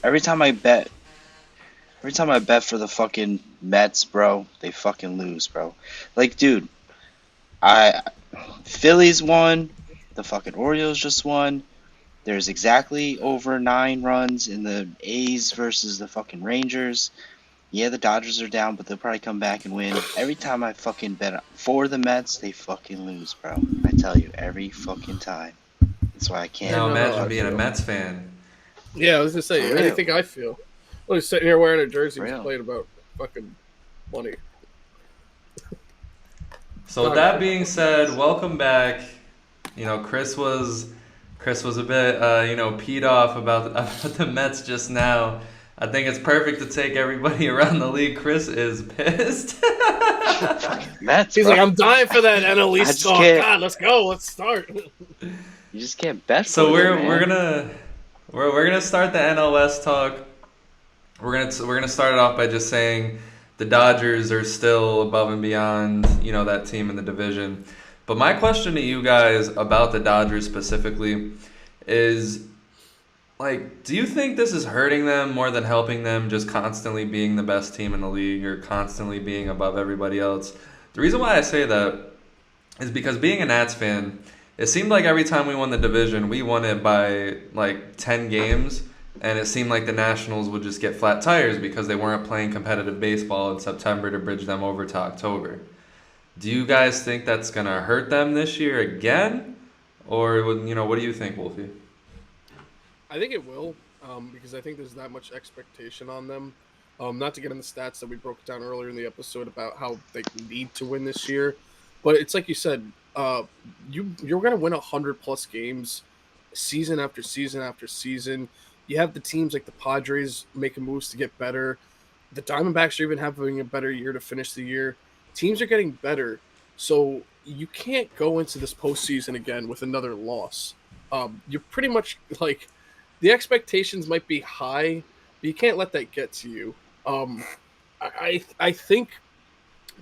every time I bet. Every time I bet for the fucking Mets, bro, they fucking lose, bro. Like, dude, I Phillies won, the fucking Orioles just won. There's exactly over 9 runs in the A's versus the fucking Rangers. Yeah, the Dodgers are down, but they'll probably come back and win. Every time I fucking bet for the Mets, they fucking lose, bro. I tell you, every fucking time. That's why I can't. Now I know how imagine I being a feel. Mets fan. Yeah, I was gonna say, For how do you real. think I feel? Well, he's sitting here wearing a jersey, he's Real. playing about fucking money. So with that being said, welcome back. You know, Chris was a bit peed off about the Mets just now. I think it's perfect to take everybody around the league. Chris is pissed. Mets, He's bro. like, I'm dying for that NL I East just talk. can't- God, let's go, let's start. You just can't bet for So them, we're man. gonna start the NLS talk. We're gonna start it off by just saying the Dodgers are still above and beyond, you know, that team in the division. But my question to you guys about the Dodgers specifically is, like, do you think this is hurting them more than helping them, just constantly being the best team in the league or constantly being above everybody else? The reason why I say that is because being a Nats fan, it seemed like every time we won the division, we won it by like 10 games, and it seemed like the Nationals would just get flat tires because they weren't playing competitive baseball in September to bridge them over to October. Do you guys think that's going to hurt them this year again? Or, you know, what do you think, Wolfie? I think it will, because I think there's that much expectation on them. Not to get in the stats that we broke down earlier in the episode about how they need to win this year, but it's like you said, you're gonna win 100+ games, season after season after season. You have the teams like the Padres making moves to get better. The Diamondbacks are even having a better year to finish the year. Teams are getting better, so you can't go into this postseason again with another loss. You're pretty much like the expectations might be high, but you can't let that get to you. I think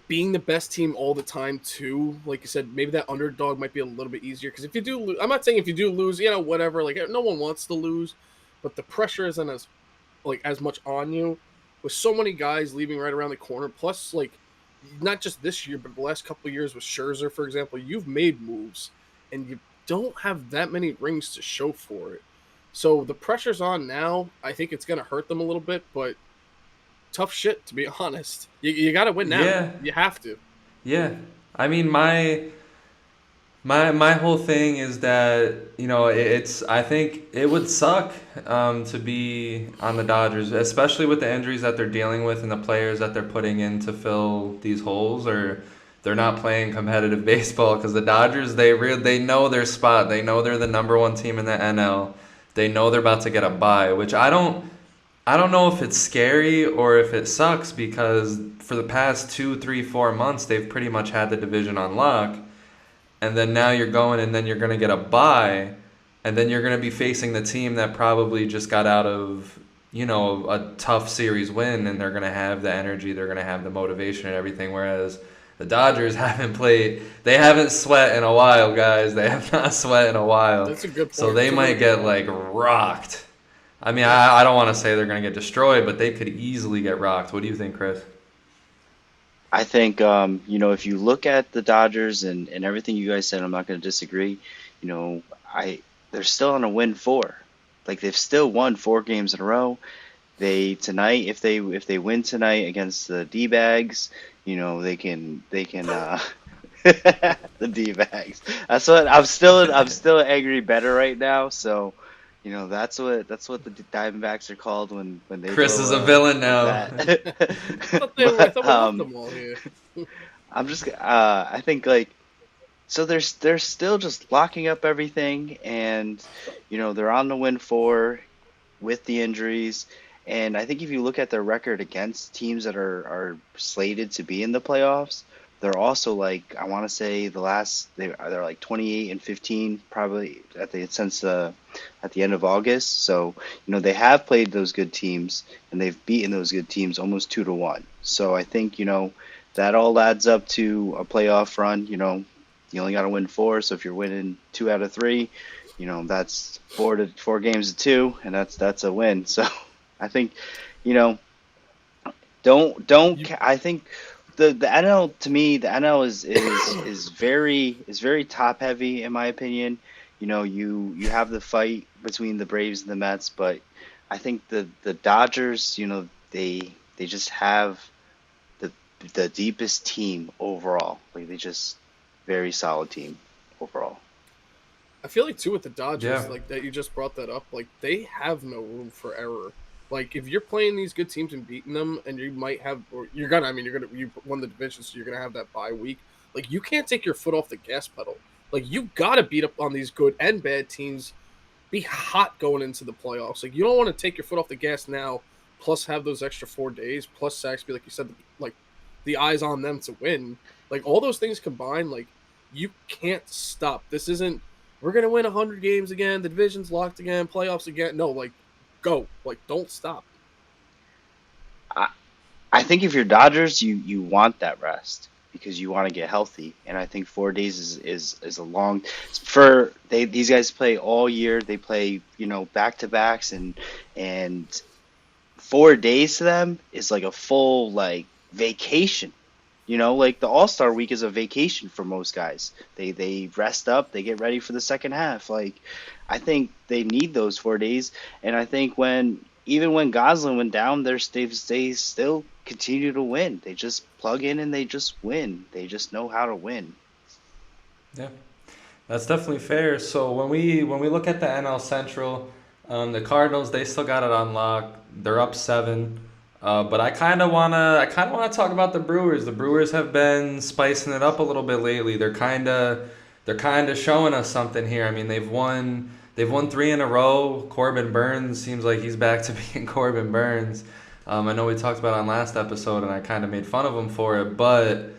being the best team all the time too, like you said, maybe that underdog might be a little bit easier because if you do lose, I'm not saying if you do lose, you know, whatever, like no one wants to lose, but the pressure isn't as much on you with so many guys leaving right around the corner. Plus, like, not just this year, but the last couple of years with Scherzer, for example, you've made moves and you don't have that many rings to show for it. So the pressure's on now. I think it's going to hurt them a little bit, but tough shit, to be honest. You got to win now. Yeah. You have to. Yeah. I mean, my whole thing is that, you know, I think it would suck to be on the Dodgers, especially with the injuries that they're dealing with and the players that they're putting in to fill these holes, or they're not playing competitive baseball because the Dodgers, they know their spot. They know they're the number 1 team in the NL. They know they're about to get a bye, which I don't know if it's scary or if it sucks because for the past 2, 3, 4 months, they've pretty much had the division on lock. And then now you're going and then you're going to get a bye. And then you're going to be facing the team that probably just got out of, you know, a tough series win. And they're going to have the energy. They're going to have the motivation and everything. Whereas the Dodgers haven't played. They haven't sweat in a while, guys. They have not sweat in a while. That's a good point. So they might get, like, rocked. I mean, I don't want to say they're going to get destroyed, but they could easily get rocked. What do you think, Chris? I think, you know, if you look at the Dodgers and everything you guys said, I'm not going to disagree. You know, they're still on a win 4. Like, they've still won 4 games in a row. Tonight, if they win tonight against the D-Bags, you know, they can the D-Bags. That's what I'm still an angry better right now. So, you know, that's what the Diamondbacks are called when they. Chris is a villain now. I thought we loved them all here. I'm just I think, like, So they're still just locking up everything, and they're on the win four with the injuries. And I think if you look at their record against teams that are slated to be in the playoffs, they're also like, I want to say they're like 28-15 probably at the end of August. So they have played those good teams, and they've beaten those good teams almost 2-1. So I think that all adds up to a playoff run. You only got to win four, so if you're winning 2 out of 3, that's 4 games to 2, and that's a win. So I think, you know, I think the NL, to me, the NL is very top heavy in my opinion. You have the fight between the Braves and the Mets, but I think the Dodgers, they just have the the deepest team overall. Like they just very solid team overall. I feel like too with the Dodgers, Yeah. like that you just brought that up, like they have no room for error. Like if you're playing these good teams and beating them, and you might have, or you're gonna, I mean, you won the division, so you're gonna have that bye week. Like you can't take your foot off the gas pedal. Like you gotta beat up on these good and bad teams. Be hot going into the playoffs. Like you don't want to take your foot off the gas now. Plus have those extra 4 days. Plus Saxby, like you said, like the eyes on them to win. Like all those things combined, like you can't stop. This isn't. We're gonna win 100 games again. The division's locked again. Playoffs again. No, like go. Like don't stop. I I think if you're Dodgers, you want that rest because you want to get healthy, and I think 4 days is a long for these guys play all year. They play back to backs, and 4 days to them is like a full like vacation. Like the All-Star week is a vacation for most guys. They rest up, they get ready for the second half. Like I think they need those 4 days, and I think even when Goslin went down, they still continue to win. They just plug in and they just win. They just know how to win. Yeah. That's definitely fair. So when we look at the NL Central, the Cardinals, they still got it on lock. They're up 7. But I kinda wanna talk about the Brewers. The Brewers have been spicing it up a little bit lately. They're kinda showing us something here. I mean, they've won 3 in a row. Corbin Burns seems like he's back to being Corbin Burns. I know we talked about it on last episode, and I kind of made fun of him for it, but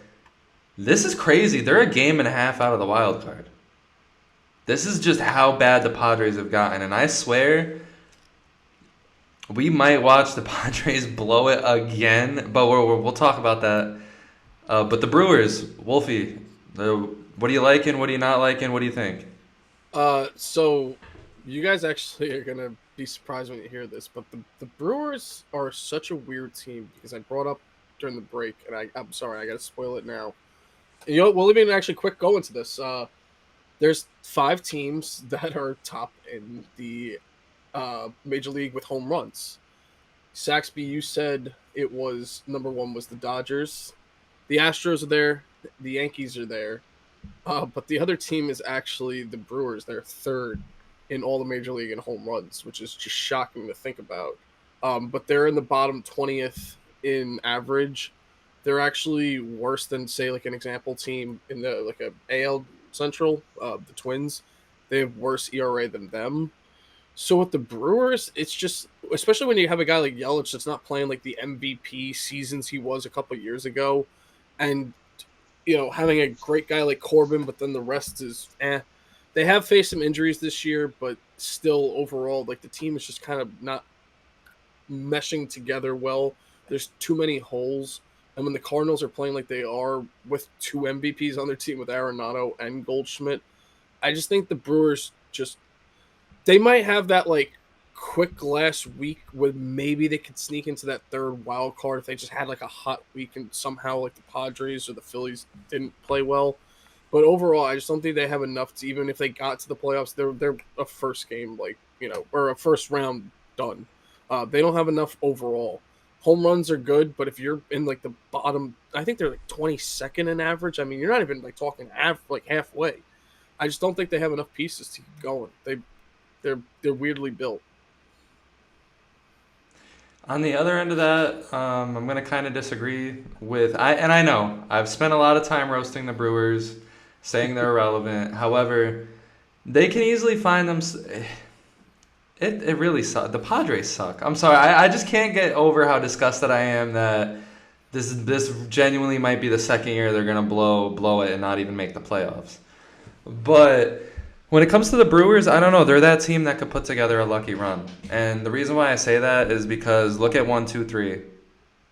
this is crazy. They're a game and a half out of the wild card. This is just how bad the Padres have gotten, and I swear we might watch the Padres blow it again. But we'll talk about that. But the Brewers, Wolfie, what are you liking? What are you not liking? What do you think? So you guys actually are gonna be surprised when you hear this, but the Brewers are such a weird team because I brought up during the break, and I'm sorry, I gotta spoil it now. And we'll even actually quick go into this. There's 5 teams that are top in the Major League with home runs. Saxby, you said it was number 1 was the Dodgers. The Astros are there. The Yankees are there. But the other team is actually the Brewers. They're third in all the Major League in home runs, which is just shocking to think about. But they're in the bottom 20th in average. They're actually worse than, say, like an example team in the like a AL Central, the Twins. They have worse ERA than them. So with the Brewers, it's just, especially when you have a guy like Yelich that's not playing like the MVP seasons he was a couple of years ago, and having a great guy like Corbin, but then the rest is eh. They have faced some injuries this year, but still overall, like the team is just kind of not meshing together well. There's too many holes. And when the Cardinals are playing like they are with 2 MVPs on their team with Arenado and Goldschmidt, I just think the Brewers just they might have that like quick last week where maybe they could sneak into that third wild card if they just had like a hot week and somehow like the Padres or the Phillies didn't play well. But overall, I just don't think they have enough to, even if they got to the playoffs, they're a first game or a first round done. They don't have enough overall. Home runs are good, but if you're in like the bottom, I think they're like 22nd in average. I mean, you're not even like talking like halfway. I just don't think they have enough pieces to keep going. They're weirdly built. On the other end of that, I'm gonna kind of disagree with I know I've spent a lot of time roasting the Brewers. saying they're irrelevant. However, they can easily find them. It really sucks. The Padres suck. I'm sorry. I just can't get over how disgusted I am that this genuinely might be the second year they're gonna blow it and not even make the playoffs. But when it comes to the Brewers, I don't know. They're that team that could put together a lucky run. And the reason why I say that is because look at 1, 2, 3.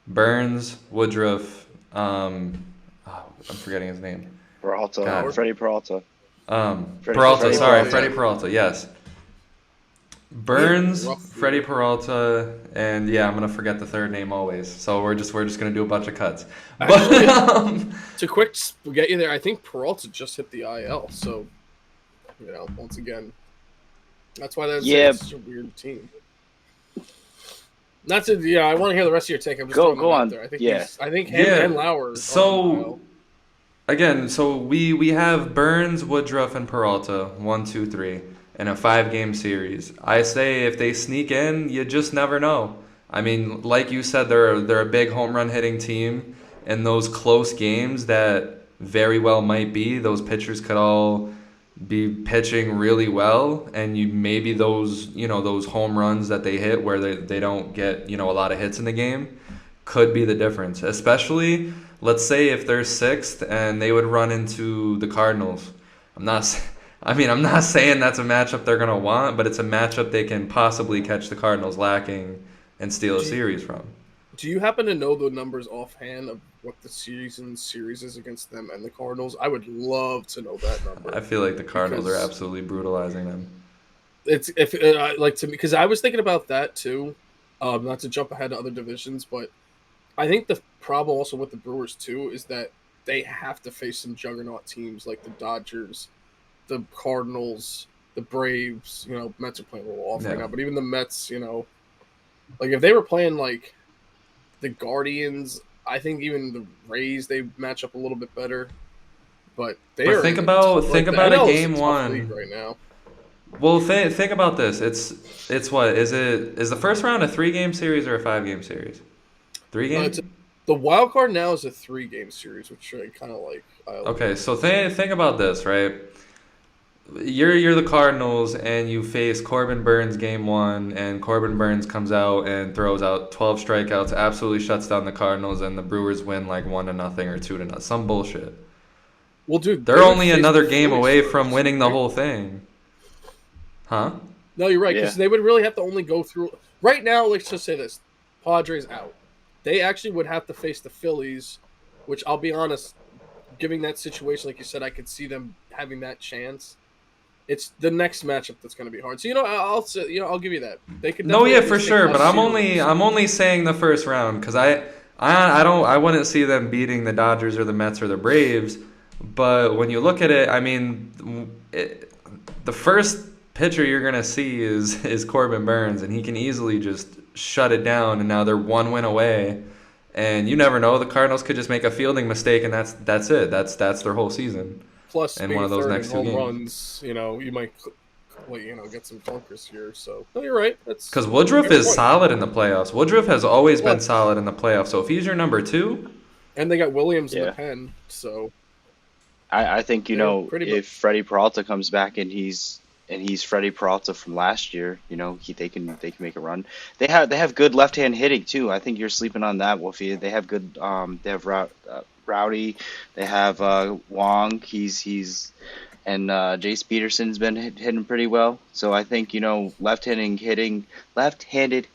Burns, Woodruff, I'm forgetting his name. Peralta, God. Freddie Peralta. Peralta, Freddie sorry, Peralta, Freddie yeah. Peralta, yes. Burns, rough Freddie Peralta, and yeah, I'm gonna forget the third name always. So we're just gonna do a bunch of cuts. But To quick get you there, I think Peralta just hit the IL. So, once again, that's why that's such a weird team. Not to, I want to hear the rest of your take. I'm just throwing them out there. I think I think him and Lauer. So again, so we have Burns, Woodruff, and Peralta 1, 2, 3 in a 5-game series. I say if they sneak in, you just never know. I mean, like you said, they're a big home run hitting team, and those close games that very well might be, those pitchers could all be pitching really well, and maybe those home runs that they hit where they don't get a lot of hits in the game could be the difference. Especially, let's say if they're sixth and they would run into the Cardinals. I'm not saying that's a matchup they're gonna want, but it's a matchup they can possibly catch the Cardinals lacking and steal a series from. Do you happen to know the numbers offhand of what the series is against them and the Cardinals? I would love to know that number. I feel like the Cardinals are absolutely brutalizing them. It's to me, because I was thinking about that too. Not to jump ahead to other divisions, but I think the problem also with the Brewers too is that they have to face some juggernaut teams like the Dodgers, the Cardinals, the Braves. Mets are playing a little off right now, but even the Mets, like if they were playing like the Guardians, I think even the Rays, they match up a little bit better. But think about a game one right now. Well, think about this. It's what is the first round a 3-game series or a 5-game series? 3 games. The wild card now is a 3-game series, which I kind of like. Okay, so think about this, right? You're the Cardinals and you face Corbin Burns game 1, and Corbin Burns comes out and throws out 12 strikeouts, absolutely shuts down the Cardinals, and the Brewers win like 1-0 or 2-0, some bullshit. Well, dude, they're only another game away from winning the whole thing. Huh? No, you're right, because they would really have to only go through right now. Let's just say this: Padres out. They actually would have to face the Phillies, which I'll be honest, giving that situation, like you said, I could see them having that chance. It's the next matchup that's going to be hard. So I'll give you that. They could. No, yeah, for sure. But I'm only saying the first round because I wouldn't see them beating the Dodgers or the Mets or the Braves. But when you look at it, I mean, the first pitcher you're going to see is Corbin Burns, and he can easily just shut it down. And now they're 1 win away, and you never know. The Cardinals could just make a fielding mistake, and that's it. That's their whole season. Plus, and one of those next 2 games. Runs, you might, get some clunkers here. So, no, you're right. That's because Woodruff is solid in the playoffs. Woodruff has always been solid in the playoffs. So if he's your number 2, and they got Williams in the pen, so I think if Freddie Peralta comes back and he's Freddie Peralta from last year, they can make a run. They have good left-hand hitting too. I think you're sleeping on that, Wolfie. They have good. They have Rowdy. They have Wong. He's and Jace Peterson's been hitting pretty well. So I think left-handed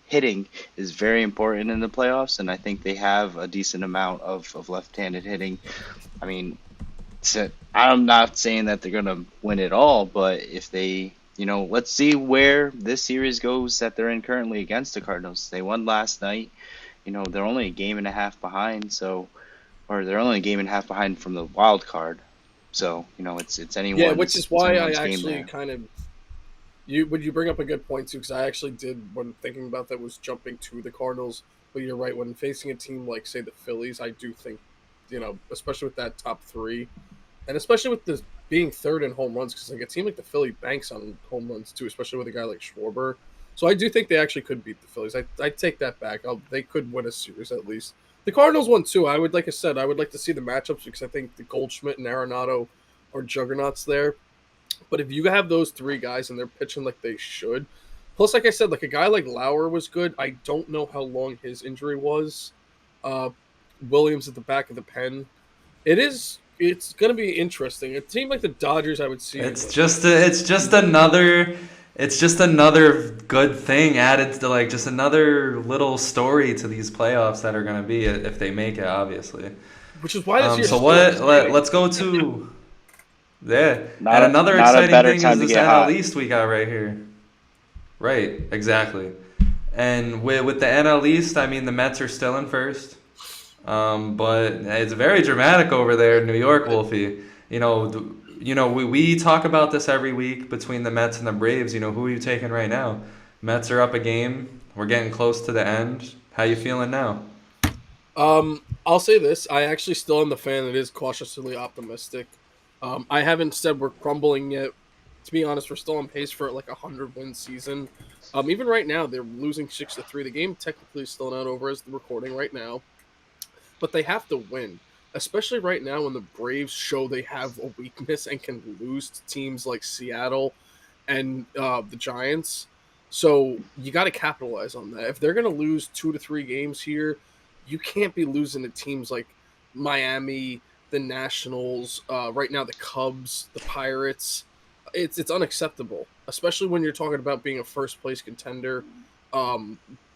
hitting is very important in the playoffs, and I think they have a decent amount of left-handed hitting. I mean, I'm not saying that they're gonna win it all, but if they, let's see where this series goes that they're in currently against the Cardinals. They won last night. They're only a game and a half behind, or they're only a game and a half behind from the wild card. So, it's anyone. Yeah, which is why I actually kind of you bring up a good point too, because I actually did, when thinking about that, was jumping to the Cardinals. But you're right, when facing a team like, say, the Phillies, I do think, especially with that top 3, and especially with this being third in home runs, because like a team like the Philly banks on home runs too, especially with a guy like Schwarber. So I do think they actually could beat the Phillies. I take that back. They could win a series at least. The Cardinals won too. Like I said, I would like to see the matchups because I think the Goldschmidt and Arenado are juggernauts there. But if you have those three guys and they're pitching like they should, plus, like I said, like a guy like Lauer was good. I don't know how long his injury was. Williams at the back of the pen. It's going to be interesting. It seemed like the Dodgers I would see. It's just another good thing added to like just another little story to these playoffs that are going to be if they make it, obviously. Which is why this year's So still what? exciting. Let's go to and Not another a exciting better thing time is to this get NL hot. East we got right here. Right, exactly. And with the NL East, I mean the Mets are still in first. But it's very dramatic over there in New York, Wolfie. We talk about this every week between the Mets and the Braves. Who are you taking right now? Mets are up a game. We're getting close to the end. How you feeling now? I'll say this: I actually still am the fan that is cautiously optimistic. I haven't said we're crumbling yet. To be honest, we're still on pace for like a 100-win season. Even right now, they're losing 6-3. The game technically is still not over as the recording right now, but they have to win, especially right now when the Braves show they have a weakness and can lose to teams like Seattle and the Giants. So you got to capitalize on that. If they're going to lose 2 to 3 games here, you can't be losing to teams like Miami, the Nationals, right now the Cubs, the Pirates. It's unacceptable, especially when you're talking about being a first place contender,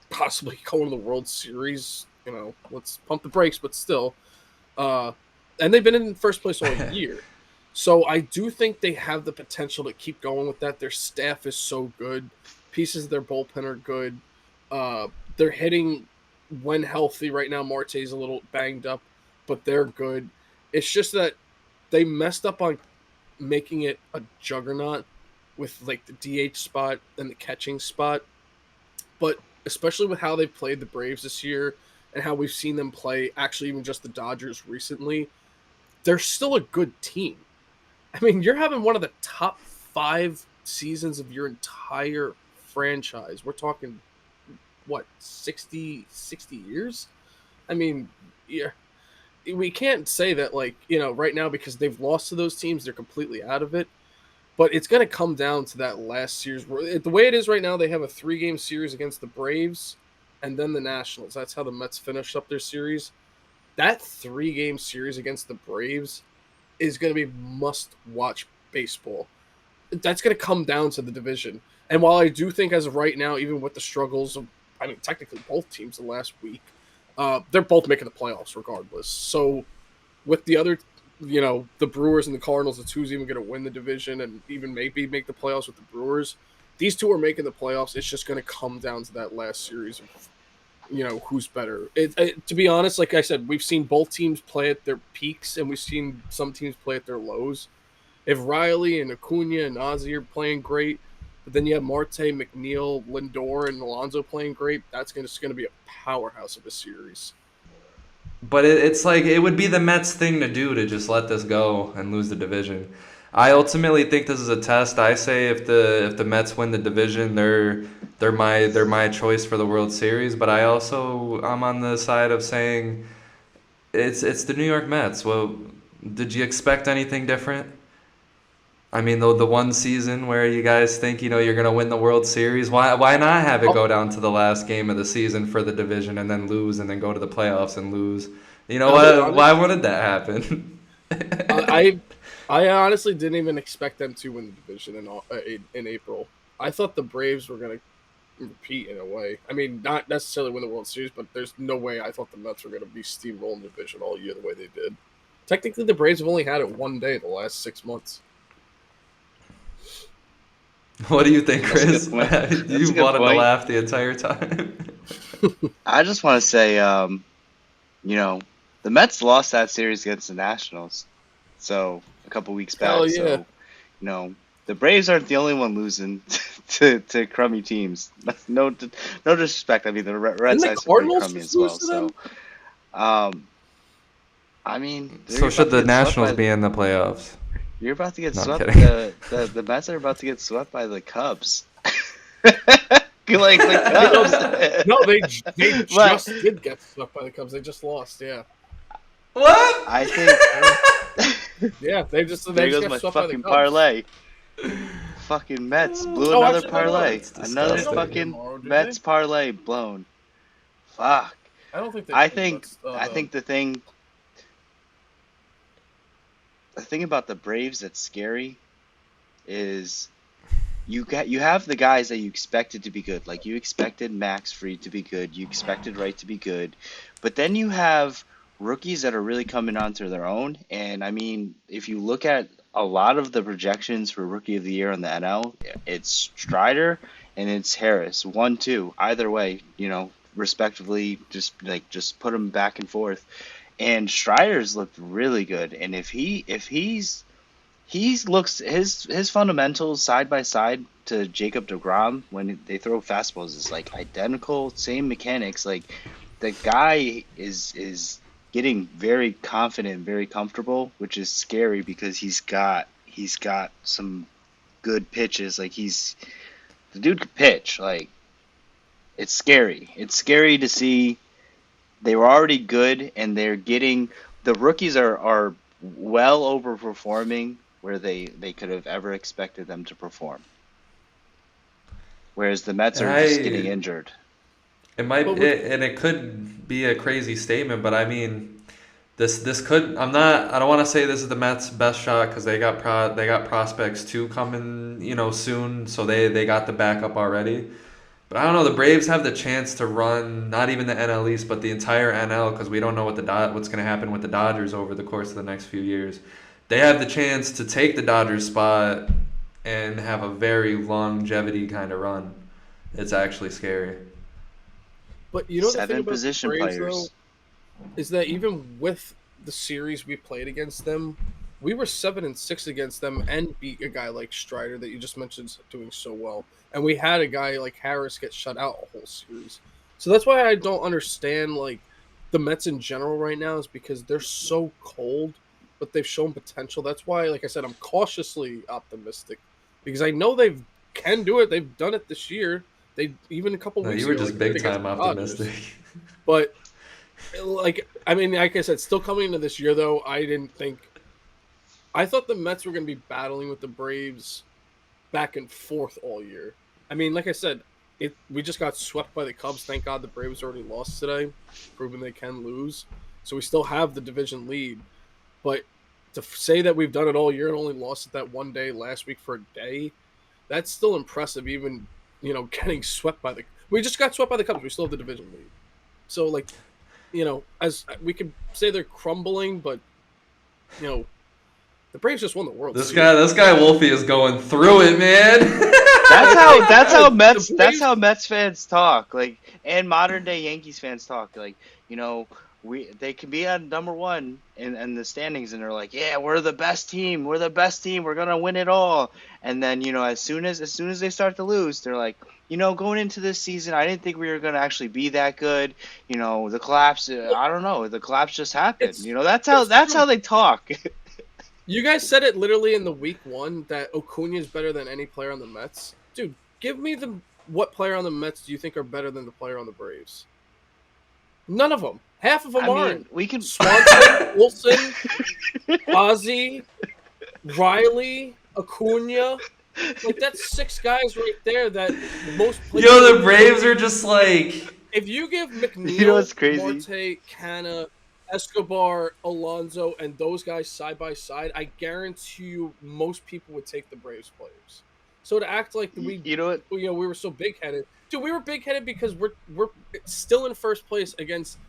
possibly going to the World Series. Let's pump the brakes, but still. And they've been in first place all year. So I do think they have the potential to keep going with that. Their staff is so good. Pieces of their bullpen are good. They're hitting when healthy. Right now, Marte's a little banged up, but they're good. It's just that they messed up on making it a juggernaut with like the DH spot and the catching spot. But especially with how they played the Braves this year and how we've seen them play, actually even just the Dodgers recently, they're still a good team. I mean, you're having one of the top 5 seasons of your entire franchise. We're talking, what, 60 years? I mean, yeah, we can't say that, like, right now because they've lost to those teams, they're completely out of it. But it's going to come down to that last series. The way it is right now, they have a 3-game series against the Braves and then the Nationals. That's how the Mets finished up their series. That 3-game series against the Braves is going to be must-watch baseball. That's going to come down to the division. And while I do think as of right now, even with the struggles of, technically both teams the last week, they're both making the playoffs regardless. So with the other, the Brewers and the Cardinals, it's who's even going to win the division and even maybe make the playoffs with the Brewers. These two are making the playoffs. It's just going to come down to that last series of, who's better. To be honest, like I said, we've seen both teams play at their peaks and we've seen some teams play at their lows. If Riley and Acuna and Ozzie are playing great, but then you have Marte, McNeil, Lindor, and Alonso playing great, that's just going to be a powerhouse of a series. But it's like it would be the Mets thing to do to just let this go and lose the division. I ultimately think this is a test. I say if the Mets win the division, they're my choice for the World Series. But I'm on the side of saying it's the New York Mets. Well, did you expect anything different? I mean, the one season where you guys think you're gonna win the World Series, why not have it go down to the last game of the season for the division and then lose and then go to the playoffs and lose? You know what? Why wouldn't that happen? I honestly didn't even expect them to win the division in April. I thought the Braves were gonna repeat in a way. I mean, not necessarily win the World Series, but there's no way I thought the Mets were gonna be steamrolling the division all year the way they did. Technically, the Braves have only had it one day the last 6 months. What do you think, Chris? That's a good point. You wanted to laugh the entire time. I just want to say, the Mets lost that series against the Nationals, so a couple weeks back. Hell yeah. So, the Braves aren't the only one losing to crummy teams. No disrespect. I mean, the Red Sox are pretty crummy as well. So, I mean, so should the Nationals be in the playoffs? You're about to get swept. The Mets are about to get swept by the Cubs. Like the Cubs. No, they just did get swept by the Cubs. They just lost. Yeah. What? I think Yeah, they just there goes got my swept by the fucking Cubs. parlay. Fucking Mets blew Oh, another actually, no, parlay. That's Another they don't play disgusting. fucking tomorrow, do Mets they? parlay blown. Fuck. I don't think they I play the think Mets. I think the thing about the Braves that's scary is you have the guys that you expected to be good. Like you expected Max Fried to be good, you expected Wright to be good, but then you have rookies that are really coming onto their own. And I mean, if you look at a lot of the projections for Rookie of the Year in the NL, it's Strider and it's Harris, 1, 2, either way, respectively. Just put them back and forth. And Strider's looked really good, and he looks his fundamentals side by side to Jacob deGrom when they throw fastballs is like identical, same mechanics. Like the guy is getting very confident, very comfortable, which is scary because he's got some good pitches. Like the dude could pitch. Like it's scary. It's scary to see they were already good and they're getting the rookies are well overperforming where they could have ever expected them to perform. Whereas the Mets And are just getting injured. it might, But with and it could be a crazy statement, but I mean, this could. I don't want to say this is the Mets' best shot because they got prospects too coming, soon. So they got the backup already. But I don't know. The Braves have the chance to run not even the NL East, but the entire NL because we don't know what's going to happen with the Dodgers over the course of the next few years. They have the chance to take the Dodgers spot and have a very longevity kind of run. It's actually scary. But you know the thing Seven about the position Braves though players. is that even with the series we played against them, we were 7-6 against them and beat a guy like Strider that you just mentioned doing so well, and we had a guy like Harris get shut out a whole series. So that's why I don't understand like the Mets in general right now is because they're so cold, but they've shown potential. That's why, like I said, I'm cautiously optimistic because I know they can do it. They've done it this year. They even a couple No, weeks you were ago, just like, they did big against time the Dodgers. optimistic. But like I mean, like I said, still coming into this year though, I thought the Mets were going to be battling with the Braves back and forth all year. I mean, like I said, we just got swept by the Cubs. Thank God the Braves already lost today, proving they can lose. So we still have the division lead. But to say that we've done it all year and only lost it that one day last week for a day, that's still impressive. Even getting swept by we just got swept by the Cubs. We still have the division lead. So like, as we could say they're crumbling, but the Braves just won the World Series. This guy Wolfie is going through it, man. That's how Mets fans talk. Like, and modern day Yankees fans talk. Like, they can be at number one in the standings, and they're like, yeah, we're the best team. We're the best team. We're gonna win it all. And then as soon as they start to lose, they're like, going into this season, I didn't think we were gonna actually be that good. The collapse. I don't know. The collapse just happened. That's how they talk. You guys said it literally in the week one that Acuna is better than any player on the Mets. Dude, give me what player on the Mets do you think are better than the player on the Braves? None of them. Half of them aren't. We can Swanson, Wilson, Ozzy, Riley, Acuna. Like that's 6 guys right there that most players. Yo, the Braves are just like. If you give McNeil, what's crazy? Marte, Canna, Escobar, Alonso, and those guys side by side, I guarantee you most people would take the Braves players. So to act like we were so big headed, dude, we were big headed because we're still in first place against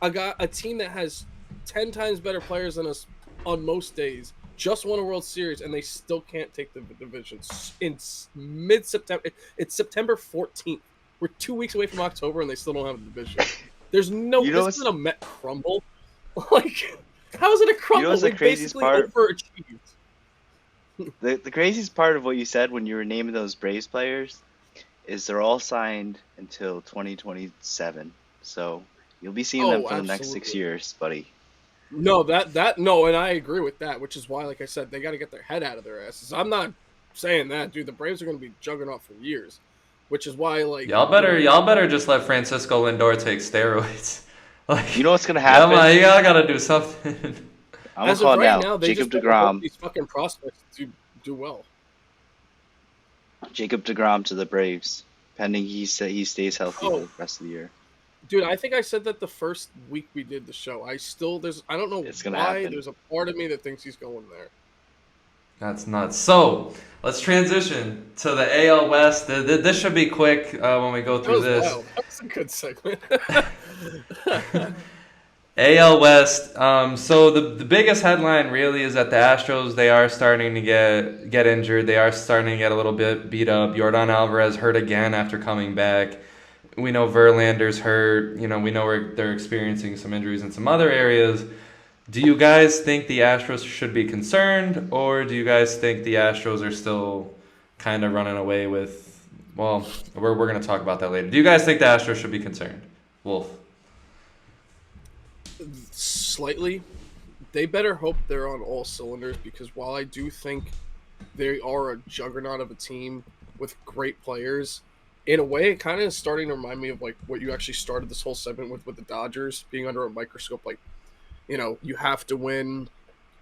a team that has 10 times better players than us on most days. Just won a World Series and they still can't take the division in mid-September. It's September 14th. We're 2 weeks away from October and they still don't have a division. There's no. This isn't a Met crumble. Like, how is it a crumble? What's the craziest part? Overachieved. The craziest part of what you said when you were naming those Braves players is they're all signed until 2027. So you'll be seeing them for the next 6 years, buddy. No, no, and I agree with that, which is why, like I said, they got to get their head out of their asses. I'm not saying that, dude. The Braves are going to be juggernaut for years, which is why, like, Y'all better just let Francisco Lindor take steroids. Like, You know what's gonna yeah, happen? you gotta do something. I'm gonna As call of it right now. now, they Jacob just gotta hope DeGrom. these fucking prospects do well. Jacob DeGrom to the Braves, pending he stays healthy for Oh, the rest of the year. dude, I think I said that the first week we did the show. I don't know It's gonna why. happen. There's a part of me that thinks he's going there. That's nuts. So let's transition to the AL West. This should be quick when we go That through was this. wild. That was a good segment. AL West. So the biggest headline really is that the Astros, they are starting to get injured. They are starting to get a little bit beat up. Yordan Alvarez hurt again after coming back. We know Verlander's hurt. We know they're experiencing some injuries in some other areas. Do you guys think the Astros should be concerned, or do you guys think the Astros are still kind of running away with? Well, we're going to talk about that later. Do you guys think the Astros should be concerned? Wolf. Slightly. They better hope they're on all cylinders, because while I do think they are a juggernaut of a team with great players, in a way, it kind of is starting to remind me of like what you actually started this whole segment with the Dodgers being under a microscope. Like, you have to win.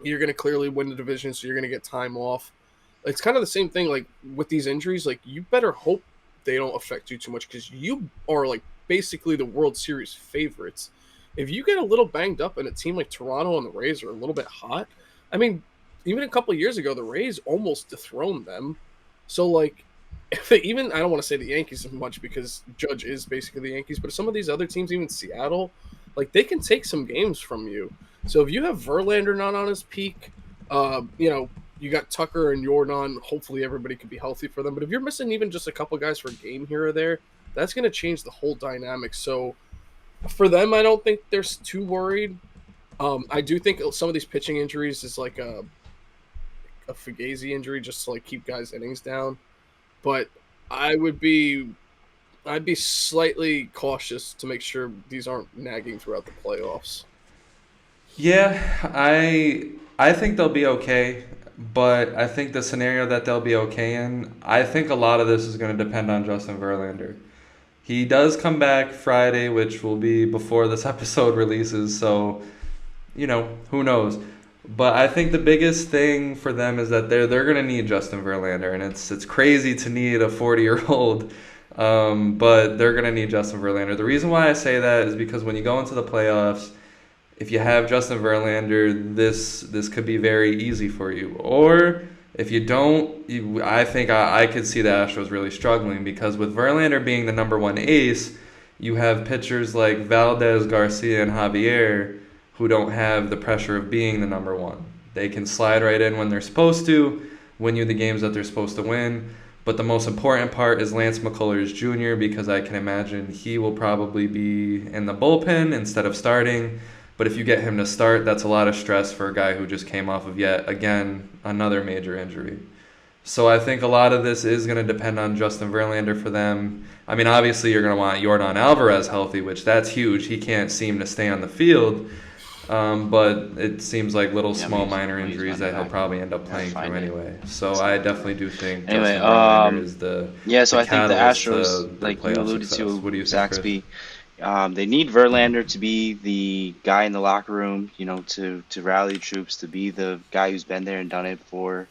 You're going to clearly win the division, so you're going to get time off. It's kind of the same thing like with these injuries. Like, you better hope they don't affect you too much, because you are like basically the World Series favorites. If you get a little banged up and a team like Toronto and the Rays are a little bit hot, I mean, even a couple of years ago, the Rays almost dethroned them. So, like, if they even, I don't want to say the Yankees as much because Judge is basically the Yankees, but some of these other teams, even Seattle, like, they can take some games from you. So if you have Verlander not on his peak, you got Tucker and Jordan. Hopefully everybody can be healthy for them. But if you're missing even just a couple guys for a game here or there, that's going to change the whole dynamic. So for them, I don't think they're too worried. I do think some of these pitching injuries is like a Fugazi injury, just to like keep guys' innings down. But I'd be slightly cautious to make sure these aren't nagging throughout the playoffs. Yeah, I think they'll be okay, but I think the scenario that they'll be okay in, I think a lot of this is going to depend on Justin Verlander. He does come back Friday, which will be before this episode releases, so who knows. But I think the biggest thing for them is that they're going to need Justin Verlander, and it's crazy to need a 40-year-old, but they're going to need Justin Verlander. The reason why I say that is because when you go into the playoffs, if you have Justin Verlander, this could be very easy for you. Or if you don't, I think I could see the Astros really struggling, because with Verlander being the number one ace, you have pitchers like Valdez, Garcia, and Javier who don't have the pressure of being the number one. They can slide right in when they're supposed to, win you the games that they're supposed to win. But the most important part is Lance McCullers Jr., because I can imagine he will probably be in the bullpen instead of starting. But if you get him to start, that's a lot of stress for a guy who just came off of yet again another major injury. So I think a lot of this is going to depend on Justin Verlander for them. I mean, obviously you're going to want Yordan Alvarez healthy, which that's huge. He can't seem to stay on the field. But it seems like little small minor injuries that he'll probably end up playing through anyway. So I definitely do think Anyway, Justin Verlander is the so I think the catalyst to Astros, the like you playoff alluded success. What do to, you think, Zaxby, they need Verlander to be the guy in the locker room, to rally troops, to be the guy who's been there and done it before.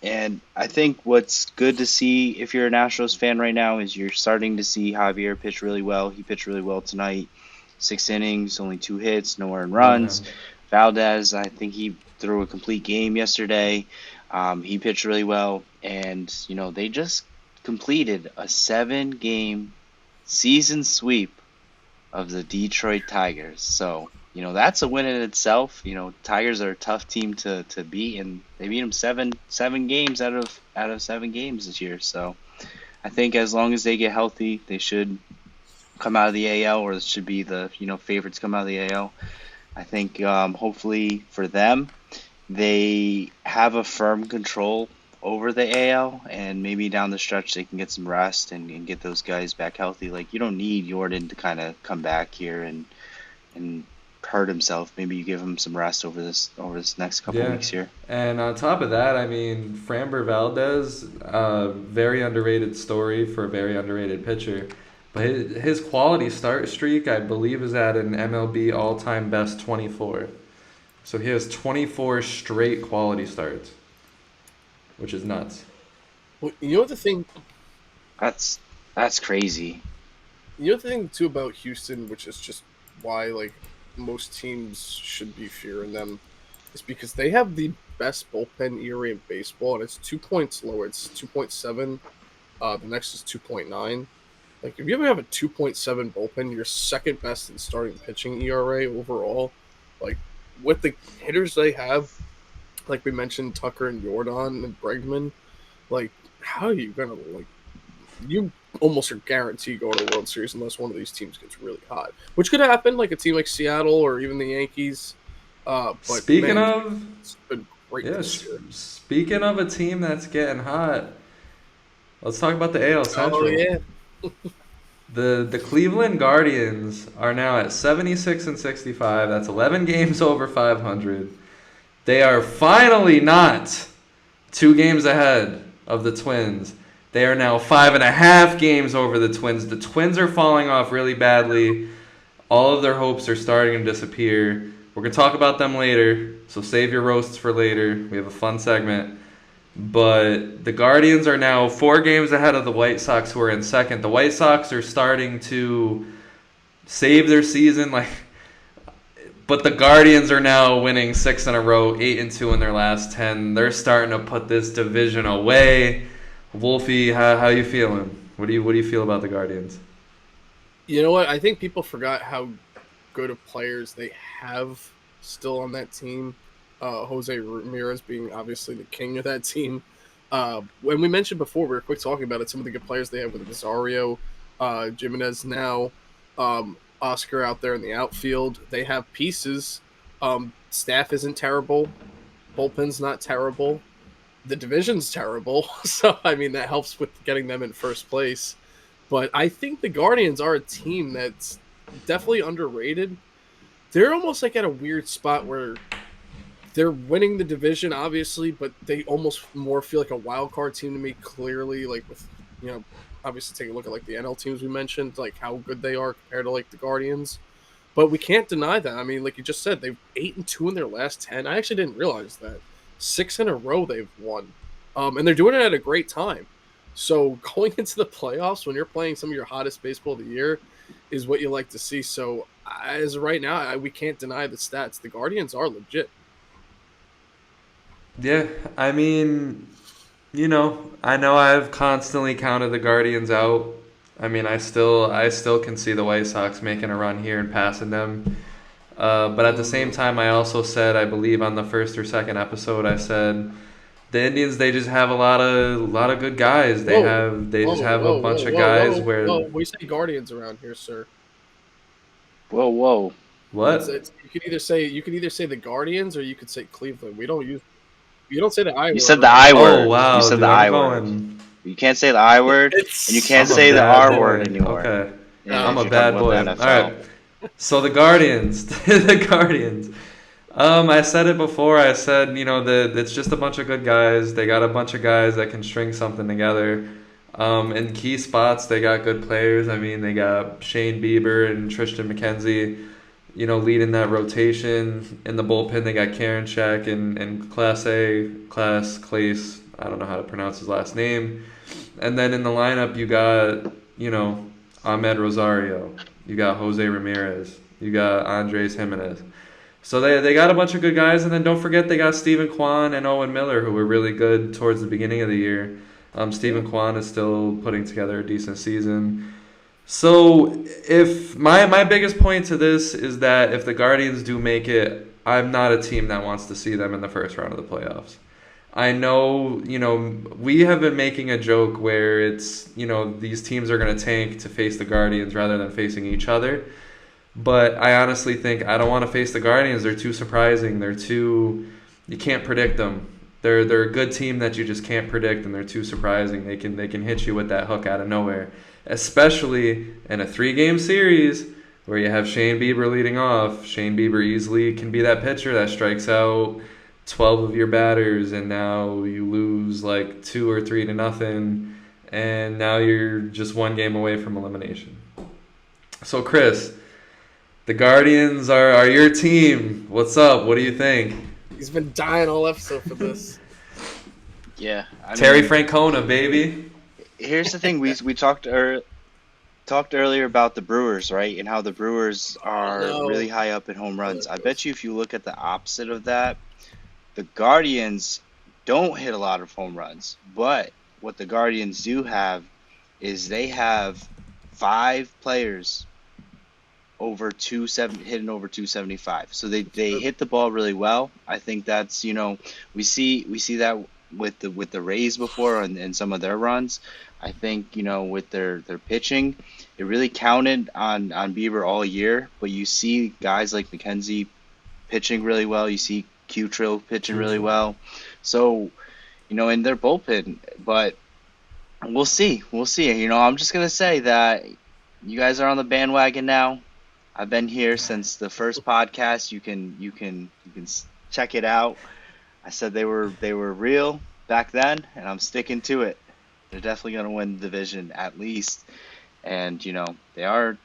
And I think what's good to see if you're an Astros fan right now is you're starting to see Javier pitch really well. He pitched really well tonight. 6 innings, only 2 hits, no earned runs. Valdez, I think he threw a complete game yesterday. He pitched really well. And, they just completed a 7-game season sweep of the Detroit Tigers. So, that's a win in itself. Tigers are a tough team to beat, and they beat them seven games out of 7 games this year. So I think as long as they get healthy, they should come out of the AL, or it should be the favorites come out of the AL. I think hopefully for them, they have a firm control over the AL, and maybe down the stretch they can get some rest and get those guys back healthy. Like, you don't need Jordan to kind of come back here and hurt himself. Maybe you give him some rest over this next couple weeks here. And on top of that, I mean, Framber Valdez, very underrated story for a very underrated pitcher. But his quality start streak, I believe, is at an MLB all-time best 24. So he has 24 straight quality starts, which is nuts. Well, you know the thing. That's crazy. You know the thing too about Houston, which is just why like most teams should be fearing them, is because they have the best bullpen ERA in baseball, and it's 2 points lower. It's 2.7. The next is 2.9. Like if you ever have a 2.7 bullpen, you're second best in starting pitching ERA overall. Like with the hitters they have, like we mentioned, Tucker and Jordan and Bregman. Like how are you gonna like? You almost are guaranteed going to the World Series unless one of these teams gets really hot, which could happen, like a team like Seattle or even the Yankees. But Speaking man, of, it's been great this year. speaking of a team that's getting hot, let's talk about the AL Central. Oh yeah, The Cleveland Guardians are now at 76 and 65. That's 11 games over 500. They are finally not 2 games ahead of the Twins. They are now 5.5 games over the Twins. The Twins are falling off really badly. All of their hopes are starting to disappear. We're going to talk about them later, so save your roasts for later. We have a fun segment. But the Guardians are now 4 games ahead of the White Sox, who are in second. The White Sox are starting to save their season, but the Guardians are now winning 6 in a row, 8-2 in their last 10. They're starting to put this division away. Wolfie, how you feeling? What do you feel about the Guardians? you know what? I think people forgot how good of players they have still on that team. Jose Ramirez being obviously the king of that team. When we mentioned before, we were quick talking about it. Some of the good players they have with Rosario, Jimenez now, Oscar out there in the outfield. They have pieces. Staff isn't terrible. Bullpen's not terrible. The division's terrible. So, I mean, that helps with getting them in first place. But I think the Guardians are a team that's definitely underrated. They're almost like at a weird spot where they're winning the division, obviously, but they almost more feel like a wild card team to me, clearly, like with, obviously take a look at like the NL teams we mentioned, like how good they are compared to like the Guardians. But we can't deny that. I mean, like you just said, they've 8-2 in their last 10. I actually didn't realize that. 6 in a row they've won. And they're doing it at a great time. So going into the playoffs when you're playing some of your hottest baseball of the year is what you like to see. So as of right now, we can't deny the stats. The Guardians are legit. Yeah, I mean, I know I've constantly counted the Guardians out. I mean, I still can see the White Sox making a run here and passing them. But at the same time, I also said, I believe on the first or second episode, I said the Indians, they just have a lot of good guys. They just have a bunch of guys where. Well, we say Guardians around here, sir. Whoa. What? You could either say the Guardians or you could say Cleveland. You don't say the I word. You said the I word. Oh wow! You said dude, the I going... word. You can't say the I word, and you can't say the R word anymore. Okay. Yeah, I'm a bad boy. All right. So the Guardians, the Guardians. I said it before. I said, it's just a bunch of good guys. They got a bunch of guys that can string something together. In key spots, they got good players. I mean, they got Shane Bieber and Tristan McKenzie, leading that rotation. In the bullpen, they got Karinchak and Clace. I don't know how to pronounce his last name. And then in the lineup, you got, Ahmed Rosario. You got Jose Ramirez. You got Andres Jimenez. So they got a bunch of good guys. And then don't forget they got Stephen Kwan and Owen Miller, who were really good towards the beginning of the year. Stephen Kwan is still putting together a decent season. So if my biggest point to this is that if the Guardians do make it, I'm not a team that wants to see them in the first round of the playoffs. I know, we have been making a joke where it's, these teams are going to tank to face the Guardians rather than facing each other. But I honestly think I don't want to face the Guardians. They're too surprising. You can't predict them. They're a good team that you just can't predict, and they're too surprising. They can hit you with that hook out of nowhere, especially in a 3-game series where you have Shane Bieber leading off. Shane Bieber easily can be that pitcher that strikes out 12 of your batters, and now you lose like 2 or 3 to nothing, and now you're just 1 game away from elimination. So Chris, the Guardians are your team. What's up? What do you think? He's been dying all episode for this. Yeah, I Terry mean, Francona, baby. here's the thing: we talked earlier about the Brewers, right? And how the Brewers are No. really high up in home runs. I bet you if you look at the opposite of that, the Guardians don't hit a lot of home runs. But what the Guardians do have is they have 5 players hitting over 275. So they hit the ball really well. I think that's, we see that with the Rays before and some of their runs. I think, with their pitching, it really counted on Bieber all year, but you see guys like McKenzie pitching really well. You see Q-Trill pitching really well. So, in their bullpen, but we'll see. We'll see. I'm just going to say that you guys are on the bandwagon now. I've been here since the first podcast. You can check it out. I said they were real back then, and I'm sticking to it. They're definitely going to win the division at least, and they're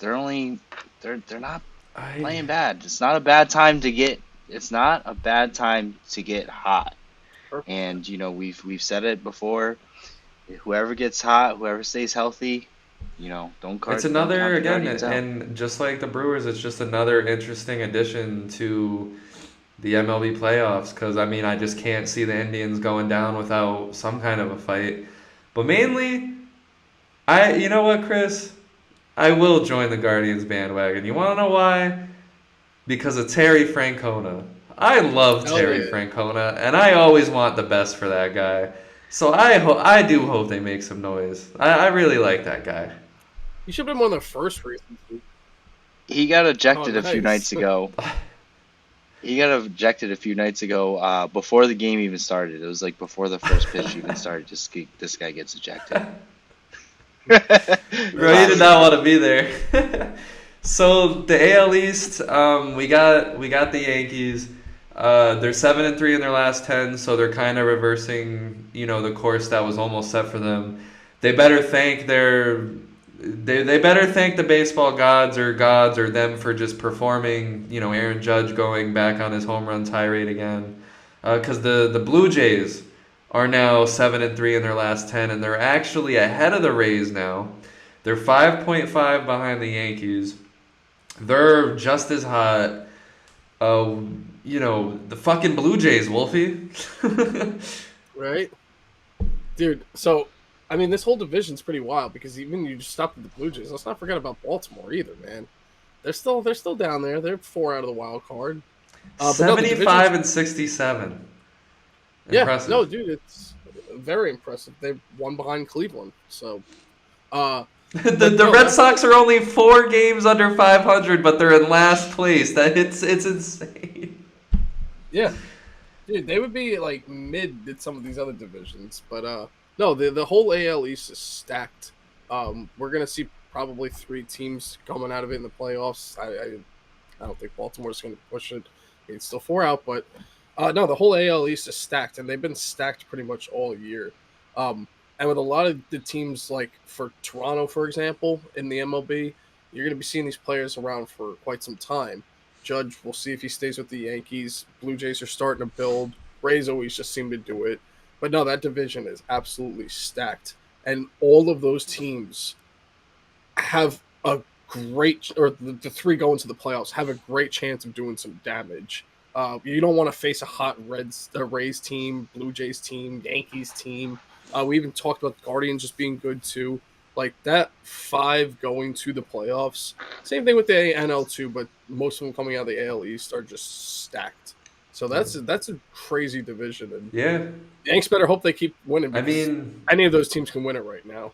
not playing bad. It's not a bad time to get hot. And we've said it before. Whoever gets hot, whoever stays healthy, don't It's don't another count the again, Guardians out. and just like the Brewers, it's just another interesting addition to the MLB playoffs. Because I just can't see the Indians going down without some kind of a fight. But mainly, you know what, Chris? I will join the Guardians bandwagon. You want to know why? Because of Terry Francona. I love Terry Francona, and I always want the best for that guy. So I do hope they make some noise. I really like that guy. He should have been one of the first reasons. He got ejected a few nice. nights ago. Before the game even started. It was like before the first pitch even started. This guy gets ejected. Bro, he did not want to be there. So the AL East, we got the Yankees. They're 7-3 in their last 10, so they're kind of reversing, the course that was almost set for them. They better thank they better thank the baseball gods or them for just performing. Aaron Judge going back on his home run tirade again, because the Blue Jays are now 7-3 in their last 10, and they're actually ahead of the Rays now. They're 5.5 behind the Yankees. They're just as hot. The fucking Blue Jays, Wolfie. Right? Dude, so, this whole division's pretty wild because even you just stopped at the Blue Jays. Let's not forget about Baltimore either, man. They're still down there. They're 4 out of the wild card. 75 and 67. Impressive. Yeah, no, dude, it's very impressive. They've won behind Cleveland, so... the Red Sox are only 4 games under 500, but they're in last place. It's insane. Yeah, dude, they would be like mid in some of these other divisions, but no, the whole AL East is stacked. We're gonna see probably 3 teams coming out of it in the playoffs. I don't think Baltimore's gonna push it. It's still 4 out, but no, the whole AL East is stacked, and they've been stacked pretty much all year. And with a lot of the teams, like for Toronto, for example, in the MLB, you're going to be seeing these players around for quite some time. Judge, we'll see if he stays with the Yankees. Blue Jays are starting to build. Rays always just seem to do it. But no, that division is absolutely stacked. And all of those teams have a great, or the 3 going to the playoffs, have a great chance of doing some damage. You don't want to face a hot Rays team, Blue Jays team, Yankees team. We even talked about the Guardians just being good too. Like that 5 going to the playoffs. Same thing with the NL too, but most of them coming out of the AL East are just stacked. So that's a crazy division. And Yeah. the Yanks better hope they keep winning. Any of those teams can win it right now.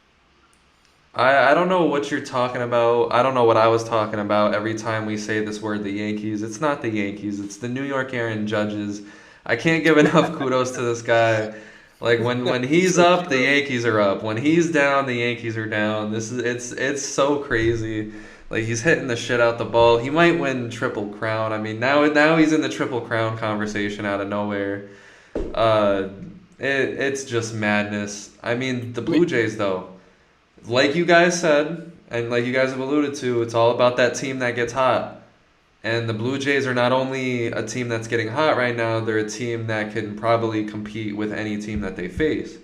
I don't know what you're talking about. I don't know what I was talking about every time we say this word, the Yankees. It's not the Yankees. It's the New York Aaron Judges. I can't give enough kudos to this guy. Like when he's up, the Yankees are up. When he's down, the Yankees are down. It's so crazy. Like he's hitting the shit out the ball. He might win Triple Crown. Now he's in the Triple Crown conversation out of nowhere. It's just madness. The Blue Jays though, like you guys said, And like you guys have alluded to, it's all about that team that gets hot. And the Blue Jays are not only a team that's getting hot right now, they're a team that can probably compete with any team that they face.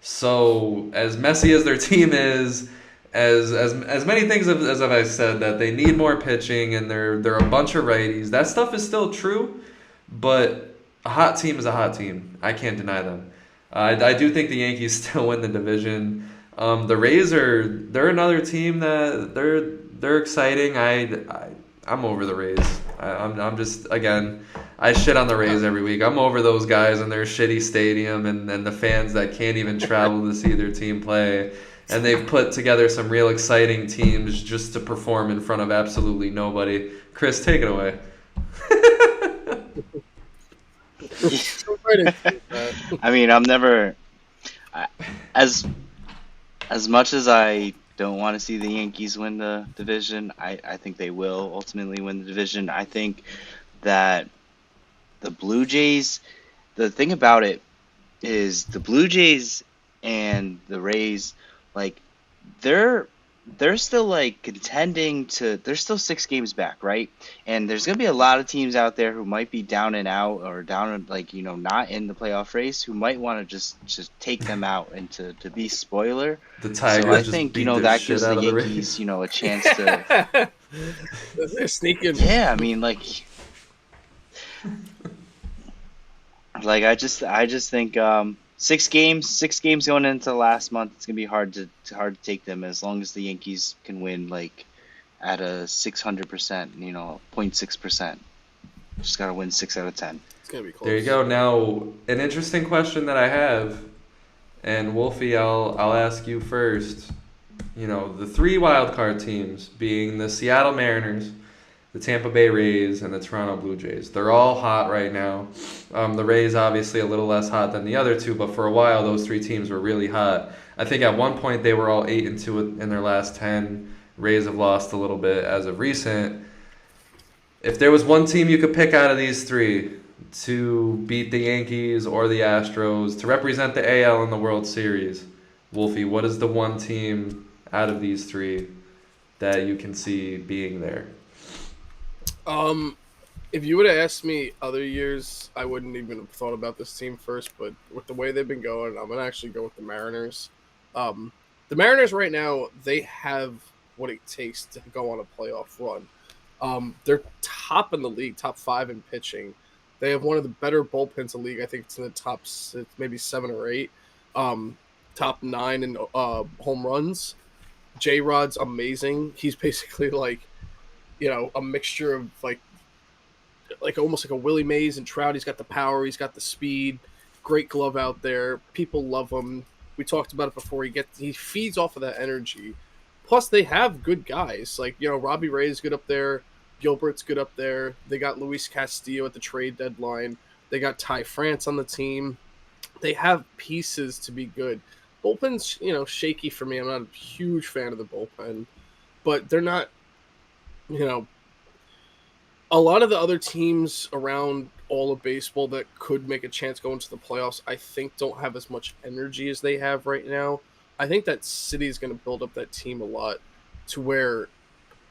So as messy as their team is, as many things as I've said that they need more pitching and they're a bunch of righties. That stuff is still true, but a hot team is a hot team. I can't deny them. I do think the Yankees still win the division. The Rays they're another team that they're exciting. I'm over the Rays. I'm just, again, I shit on the Rays every week. I'm over those guys and their shitty stadium and the fans that can't even travel to see their team play. And they've put together some real exciting teams just to perform in front of absolutely nobody. Chris, take it away. I mean, as much as I don't want to see the Yankees win the division, I think they will ultimately win the division. I think that the Blue Jays, the thing about it is the Blue Jays and the Rays, like they're still like contending to, they're still 6 games back, right? And there's going to be a lot of teams out there who might be down and out or down, like, not in the playoff race, who might want to just take them out and to be spoiler. The Tigers so I just think, beat that the gives shit the out of the Yankees, Rays. a chance to, They're sneaking. yeah, I mean, like I just think 6 games going into the last month, it's gonna be hard to take them as long as the Yankees can win like at a 600%, 0.6%. Just gotta win 6 out of 10. It's gonna be close. There you go. Now, an interesting question that I have, and Wolfie, I'll ask you first. The 3 wild card teams being the Seattle Mariners, the Tampa Bay Rays, and the Toronto Blue Jays. They're all hot right now. The Rays obviously a little less hot than the other two, but for a while those 3 teams were really hot. I think at one point they were all 8-2 in their last 10. Rays have lost a little bit as of recent. If there was one team you could pick out of these 3 to beat the Yankees or the Astros to represent the AL in the World Series, Wolfie, what is the one team out of these 3 that you can see being there? If you would have asked me other years, I wouldn't even have thought about this team first. But with the way they've been going, I'm gonna actually go with the Mariners. The Mariners right now, they have what it takes to go on a playoff run. They're top in the league, top 5 in pitching. They have one of the better bullpens in the league. I think it's in the top 6, maybe 7 or 8. Top 9 in home runs. J-Rod's amazing. He's basically like, a mixture of like almost like a Willie Mays and Trout. He's got the power, he's got the speed, great glove out there. People love him. We talked about it before. He feeds off of that energy. Plus, they have good guys. Like, Robbie Ray's good up there. Gilbert's good up there. They got Luis Castillo at the trade deadline. They got Ty France on the team. They have pieces to be good. Bullpen's, shaky for me. I'm not a huge fan of the bullpen. But they're not, a lot of the other teams around all of baseball that could make a chance going to the playoffs, I think don't have as much energy as they have right now. I think that City is going to build up that team a lot to where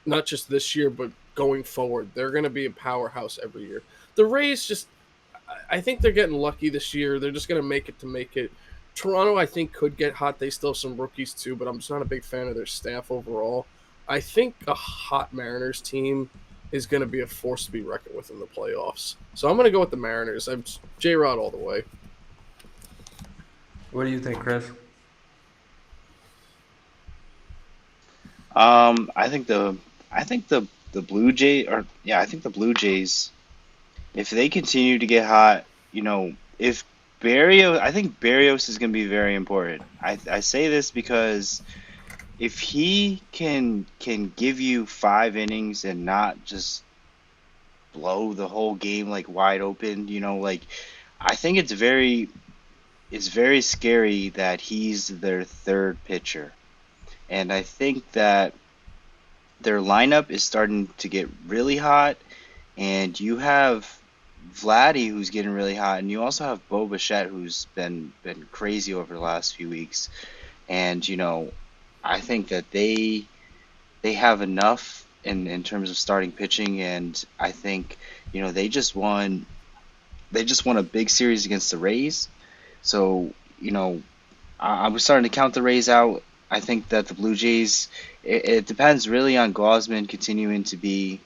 not just this year, but going forward, they're going to be a powerhouse every year. The Rays I think they're getting lucky this year. They're just going to make it. Toronto, I think, could get hot. They still have some rookies too, but I'm just not a big fan of their staff overall. I think a hot Mariners team is going to be a force to be reckoned with in the playoffs. So I'm going to go with the Mariners. I'm J-Rod all the way. What do you think, Chris? I think the Blue Jays I think the Blue Jays, if they continue to get hot, if I think Barrios is going to be very important. I say this because if he can give you 5 innings and not just blow the whole game like wide open, I think it's very scary that he's their 3rd pitcher. And I think that their lineup is starting to get really hot, and you have Vladdy who's getting really hot, and you also have Bo Bichette who's been crazy over the last few weeks. And I think that they they have enough in terms of starting pitching, and I think they just won a big series against the Rays. So, I was starting to count the Rays out. I think that the Blue Jays, it depends really on Gosman continuing to be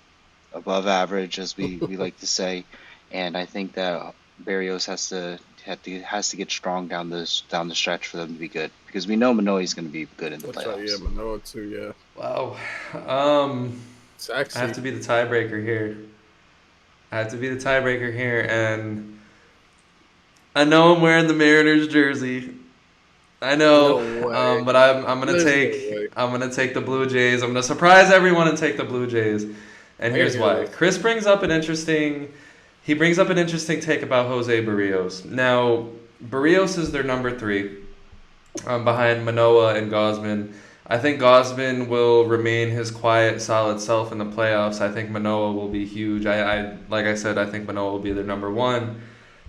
above average, as we like to say, and I think that Barrios has to get strong down the stretch for them to be good, because we know Manoah is going to be good in the That's right. Yeah, playoffs. Manoah too. Yeah. Wow. It's I have to actually be the tiebreaker here. And I know I'm wearing the Mariners jersey. I know, no way. but I'm gonna There's no take way. the Blue Jays. I'm gonna surprise everyone and take the Blue Jays, and I gotta here's hear why. this. Chris brings up an interesting take about Jose Barrios. Now, Barrios is their number 3, behind Manoah and Gosman. I think Gosman will remain his quiet, solid self in the playoffs. I think Manoah will be huge. Like I said, I think Manoah will be their number 1.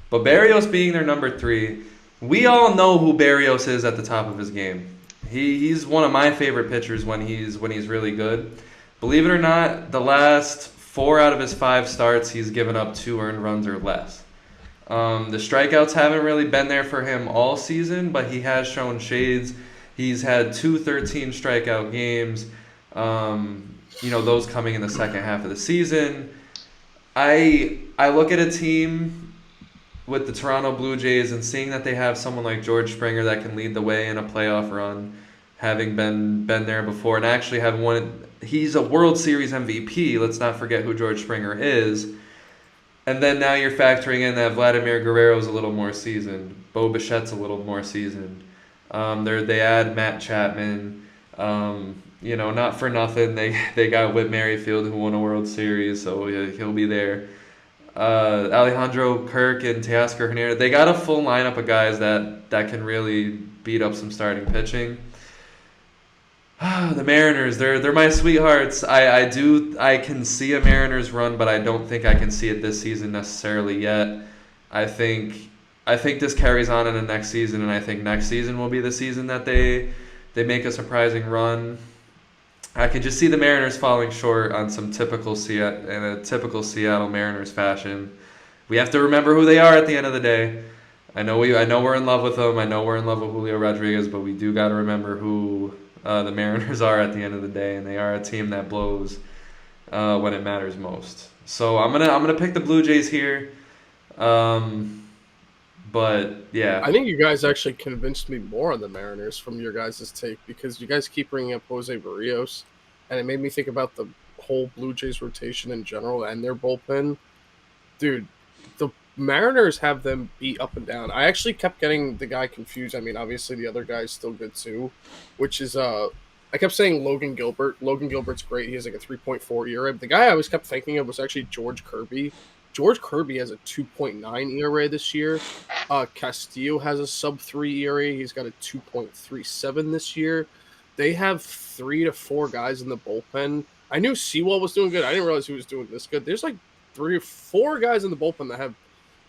But Barrios being their number 3, we all know who Barrios is at the top of his game. He's one of my favorite pitchers when he's really good. Believe it or not, the last 4 out of his 5 starts, he's given up 2 earned runs or less. The strikeouts haven't really been there for him all season, but he has shown shades. He's had 2 13 strikeout games. Those coming in the second half of the season. I look at a team with the Toronto Blue Jays and seeing that they have someone like George Springer that can lead the way in a playoff run, having been there before and actually have won. He's a World Series MVP. Let's not forget who George Springer is. And then now you're factoring in that Vladimir Guerrero's a little more seasoned. Bo Bichette's a little more seasoned. They add Matt Chapman. Not for nothing. They got Whit Merrifield, who won a World Series, so he'll be there. Alejandro Kirk and Teoscar Hernandez. They got a full lineup of guys that can really beat up some starting pitching. The Mariners, they're my sweethearts. I can see a Mariners run, but I don't think I can see it this season necessarily yet. I think this carries on in the next season, and I think next season will be the season that they make a surprising run. I can just see the Mariners falling short on some typical Seattle Mariners fashion. We have to remember who they are at the end of the day. I know we're in love with them. I know we're in love with Julio Rodriguez, but we do got to remember who the Mariners are at the end of the day, and they are a team that blows when it matters most. So I'm gonna pick the Blue Jays here. But yeah, I think you guys actually convinced me more on the Mariners from your guys' take, because you guys keep bringing up Jose Barrios, and it made me think about the whole Blue Jays rotation in general and their bullpen. Dude, the Mariners have them beat up and down. I actually kept getting the guy confused. I mean, obviously the other guy's still good too, which is I kept saying Logan Gilbert. Logan Gilbert's great. He has like a 3.4 ERA. The guy I always kept thinking of was actually George Kirby. George Kirby has a 2.9 ERA this year. Castillo has a sub-3 ERA. He's got a 2.37 this year. They have 3 to 4 guys in the bullpen. I knew Sewell was doing good. I didn't realize he was doing this good. There's like 3 or 4 guys in the bullpen that have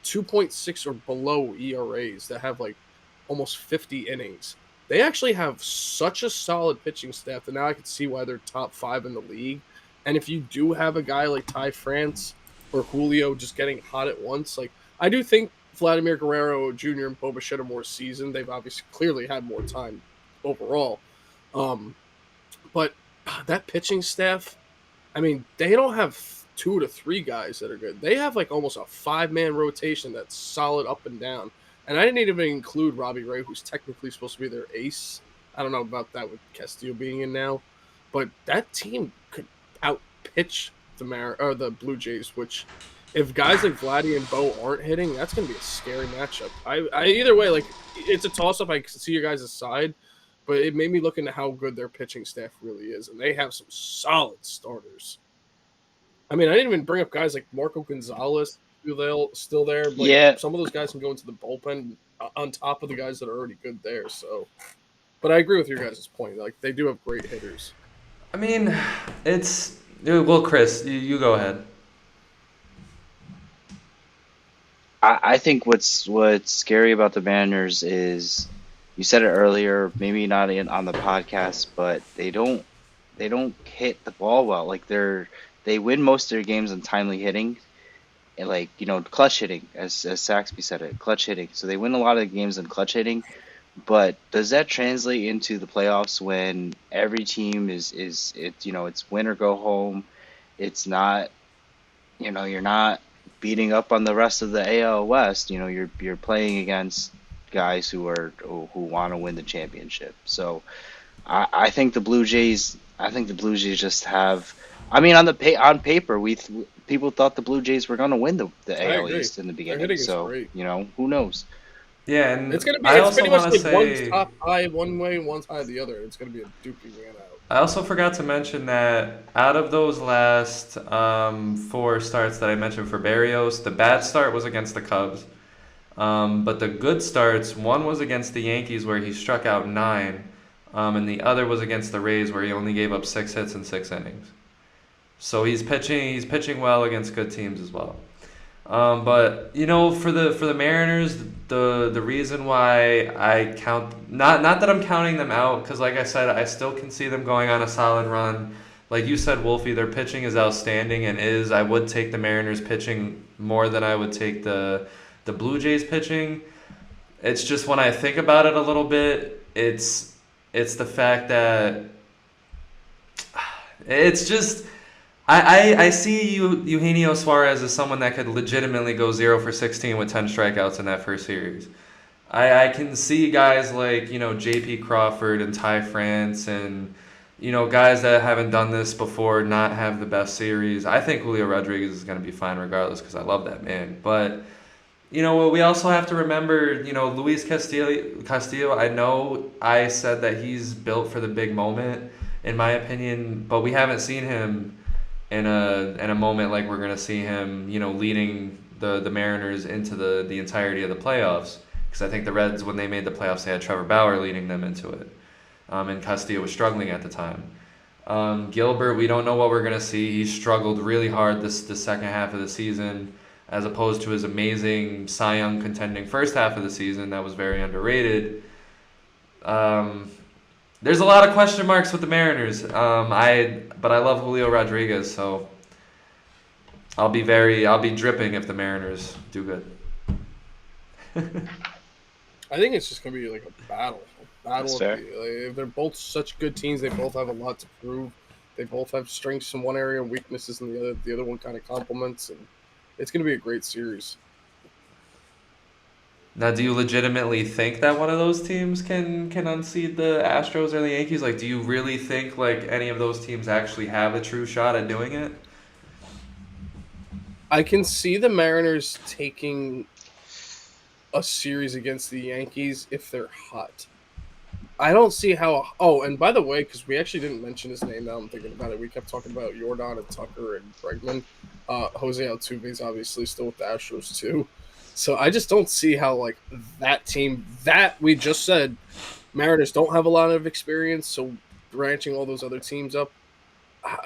2.6 or below ERAs that have like almost 50 innings. They actually have such a solid pitching staff that now I can see why they're top 5 in the league. And if you do have a guy like Ty France or Julio just getting hot at once, like I do think Vladimir Guerrero Jr. and Bo Bichette are more seasoned. They've obviously clearly had more time overall. But that pitching staff, I mean, they don't have 2 to 3 guys that are good. They have like almost a 5-man rotation that's solid up and down. And I didn't even include Robbie Ray, who's technically supposed to be their ace. I don't know about that with Castillo being in now. But that team could out-pitch the Blue Jays, which if guys like Vladdy and Bo aren't hitting, that's going to be a scary matchup. I either way, like it's a toss-up. I can see your guys' side, but it made me look into how good their pitching staff really is, and they have some solid starters. I mean, I didn't even bring up guys like Marco Gonzalez, still there. Like, Yeah, some of those guys can go into the bullpen on top of the guys that are already good there. So, but I agree with your guys' point. Like, they do have great hitters. I mean, well, Chris, you go ahead. I think what's scary about the Mariners is, you said it earlier, maybe not on the podcast, but they don't hit the ball well. Like they win most of their games on timely hitting and like clutch hitting, as Saxby said it, clutch hitting. So they win a lot of the games on clutch hitting. But does that translate into the playoffs when every team is it's win or go home? It's not you're not beating up on the rest of the AL West. You're playing against guys who want to win the championship. So I think the Blue Jays. I think the Blue Jays just have. I mean, on paper, people thought the Blue Jays were going to win the I AL agree. East in the Their beginning. hitting is So great. who knows? Yeah, It's and gonna be. I It's also pretty much want to like one's say top high one way, one's high the other. It's gonna be a dookie man out. I also forgot to mention that out of those last four starts that I mentioned for Barrios, the bad start was against the Cubs. But the good starts, one was against the Yankees where he struck out nine, and the other was against the Rays where he only gave up 6 hits in 6 innings. So he's pitching well against good teams as well. But for the Mariners, the reason why I count not that I'm counting them out, because like I said, I still can see them going on a solid run. Like you said, Wolfie, their pitching is outstanding and I would take the Mariners pitching more than I would take the Blue Jays pitching. It's just when I think about it a little bit, it's the fact that it's just I see Eugenio Suarez as someone that could legitimately go 0 for 16 with 10 strikeouts in that first series. I can see guys like J.P. Crawford and Ty France and guys that haven't done this before not have the best series. I think Julio Rodriguez is going to be fine regardless because I love that man. But we also have to remember Luis Castillo. I know I said that he's built for the big moment in my opinion, but we haven't seen him in a moment like we're gonna see him, leading the Mariners into the entirety of the playoffs. Because I think the Reds, when they made the playoffs, they had Trevor Bauer leading them into it, and Castillo was struggling at the time. Gilbert, we don't know what we're gonna see. He struggled really hard the second half of the season, as opposed to his amazing Cy Young contending first half of the season that was very underrated. There's a lot of question marks with the Mariners. But I love Julio Rodriguez, so I'll be dripping if the Mariners do good. I think it's just gonna be like a battle. That's fair. They're both such good teams. They both have a lot to prove. They both have strengths in one area and weaknesses in the other. The other one kind of complements, and it's gonna be a great series. Now, do you legitimately think that one of those teams can unseat the Astros or the Yankees? Like, do you really think like any of those teams actually have a true shot at doing it? I can see the Mariners taking a series against the Yankees if they're hot. I don't see how. Oh, and by the way, because we actually didn't mention his name now I'm thinking about it, we kept talking about Jordan and Tucker and Bregman. Jose Altuve is obviously still with the Astros too. So I just don't see how like that team that we just said Mariners don't have a lot of experience, so branching all those other teams up, uh,